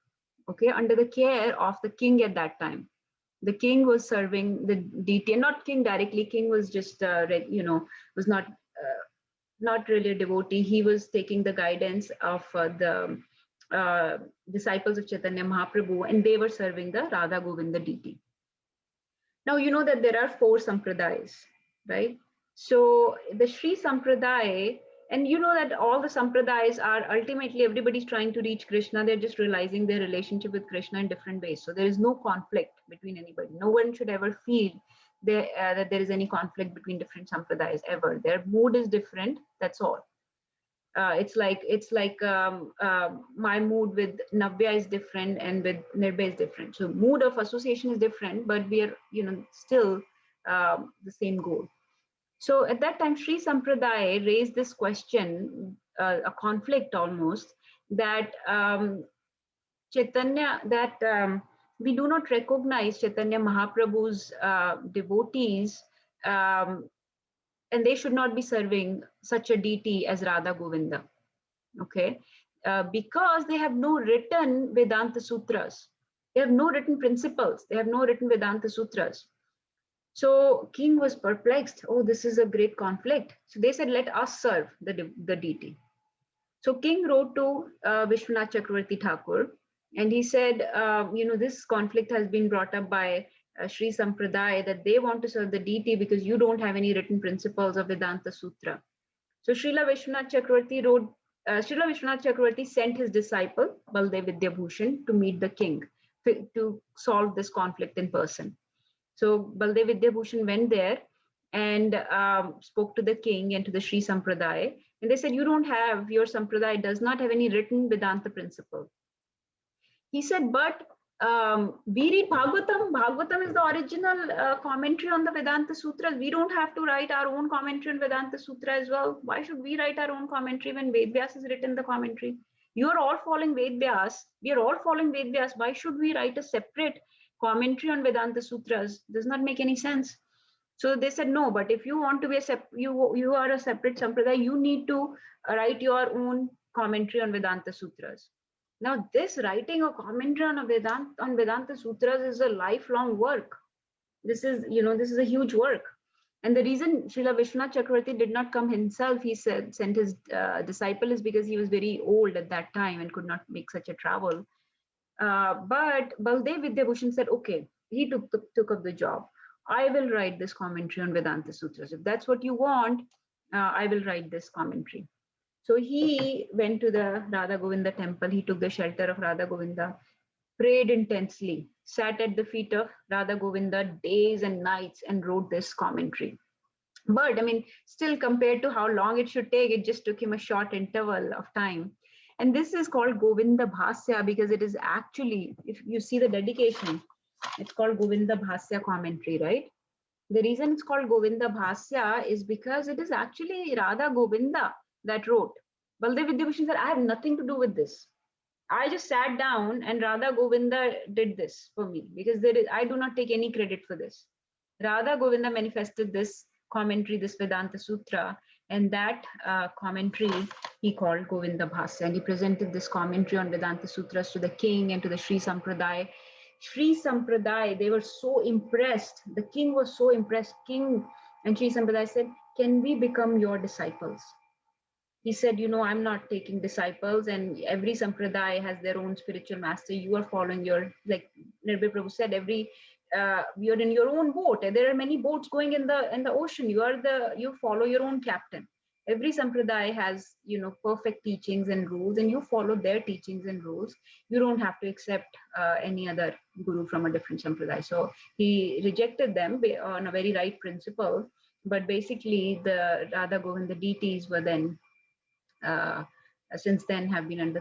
B: okay, under the care of the king at that time. The king was serving the deity, and not king directly. King was just, was not really a devotee. He was taking the guidance of the disciples of Chaitanya Mahaprabhu, and they were serving the Radha Govinda deity. Now, you know that there are 4 sampradayas, right? So the Sri Sampradaya, and you know that all the sampradayas are ultimately everybody's trying to reach Krishna. They're just realizing their relationship with Krishna in different ways. So there is no conflict between anybody. No one should ever feel that there is any conflict between different sampradayas ever. Their mood is different. That's all. It's like my mood with Navya is different and with Nirbhay is different. So mood of association is different, but we are still the same goal. So at that time, Sri Sampradaya raised this question, a conflict almost, that Chaitanya, that we do not recognize Chaitanya Mahaprabhu's devotees, and they should not be serving such a deity as Radha Govinda, okay? Because they have no written Vedanta Sutras. They have no written principles. They have no written Vedanta Sutras. So king was perplexed. Oh, this is a great conflict. So they said, let us serve the deity. So king wrote to Vishwanath Chakravarti Thakur, and he said, this conflict has been brought up by Sri Sampradaya, that they want to serve the deity because you don't have any written principles of Vedanta Sutra. So Srila Vishwanath Chakravarti sent his disciple, Baldev Vidyabhushan, to meet the king to solve this conflict in person. So Baldev Vidyabhushan went there and spoke to the king and to the Sri Sampradaya. And they said, your Sampradaya does not have any written Vedanta principle. He said, but we read Bhagavatam. Bhagavatam is the original commentary on the Vedanta Sutras. We don't have to write our own commentary on Vedanta Sutra as well. Why should we write our own commentary when Ved Vyas is written the commentary? You are all following Ved Vyas. We are all following Ved Vyas. Why should we write a separate commentary on Vedanta Sutras? Does not make any sense. So they said, no, but if you want to be you are a separate Sampradaya, you need to write your own commentary on Vedanta Sutras. Now, this writing a commentary on Vedanta Sutras is a lifelong work. This is a huge work. And the reason Srila Vishwanath Chakravarti did not come himself, he sent his disciple, is because he was very old at that time and could not make such a travel. But Baldev Vidyabhushan said, okay, he took up the job. I will write this commentary on Vedanta Sutras. If that's what you want, I will write this commentary. So he went to the Radha Govinda temple. He took the shelter of Radha Govinda, prayed intensely, sat at the feet of Radha Govinda days and nights and wrote this commentary. But still compared to how long it should take, it just took him a short interval of time. And this is called Govinda Bhasya because it is actually, if you see the dedication, it's called Govinda Bhasya commentary, right? The reason it's called Govinda Bhasya is because it is actually Radha Govinda that wrote. Baldev Vidyabhushan said, I have nothing to do with this. I just sat down and Radha Govinda did this for me because I do not take any credit for this. Radha Govinda manifested this commentary, this Vedanta Sutra, and that commentary he called Govinda Bhasya, and he presented this commentary on Vedanta Sutras to the king and to the Sri Sampradaya. Sri Sampradaya, they were so impressed. The king was so impressed. King and Sri Sampradaya said, can we become your disciples? He said, I'm not taking disciples, and every Sampradaya has their own spiritual master. You are following like Nirbhay Prabhu said, you're in your own boat. There are many boats going in the ocean. You follow your own captain. Every Sampradaya has, perfect teachings and rules, and you follow their teachings and rules. You don't have to accept any other guru from a different Sampradaya. So he rejected them on a very right principle. But basically, the Radha Govinda deities were then, since then, have been under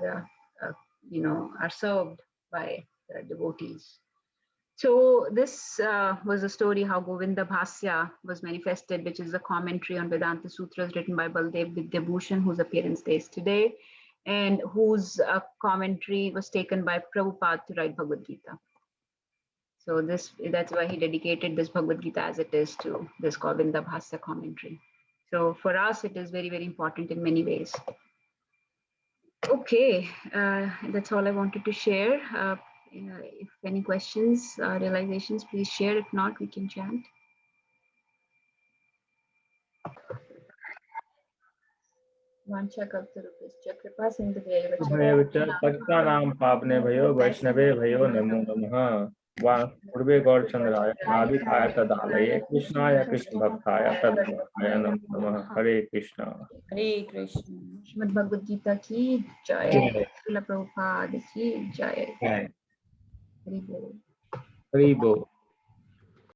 B: the, are served by the devotees. So this was a story how Govinda Bhasya was manifested, which is a commentary on Vedanta Sutras written by Baldev Vidyabhushan, whose appearance days today, and whose commentary was taken by Prabhupada to write Bhagavad Gita. So that's why he dedicated this Bhagavad Gita as it is to this Govinda Bhasya commentary. So for us, it is very, very important in many ways. Okay, that's all I wanted to share. If any questions, realizations, please share. If not, we can chant. Vancha kalparupescha kripa sindhuve
C: पतितानां पावने भयो वैष्णवे भयो नमो नमः। पूर्वे गौरचंद्राय नाभिधाय तदालये कृष्णाय कृष्ण भक्ताय तद्भक्ताय नमो नमः। हरे Krishna.
J: Hare Krishna.
B: Srimad Bhagavad Gita ki jai.
C: जय।
B: Srila Prabhupada ki jai.
C: जय।
B: Hari Bol.
C: Hari बोल।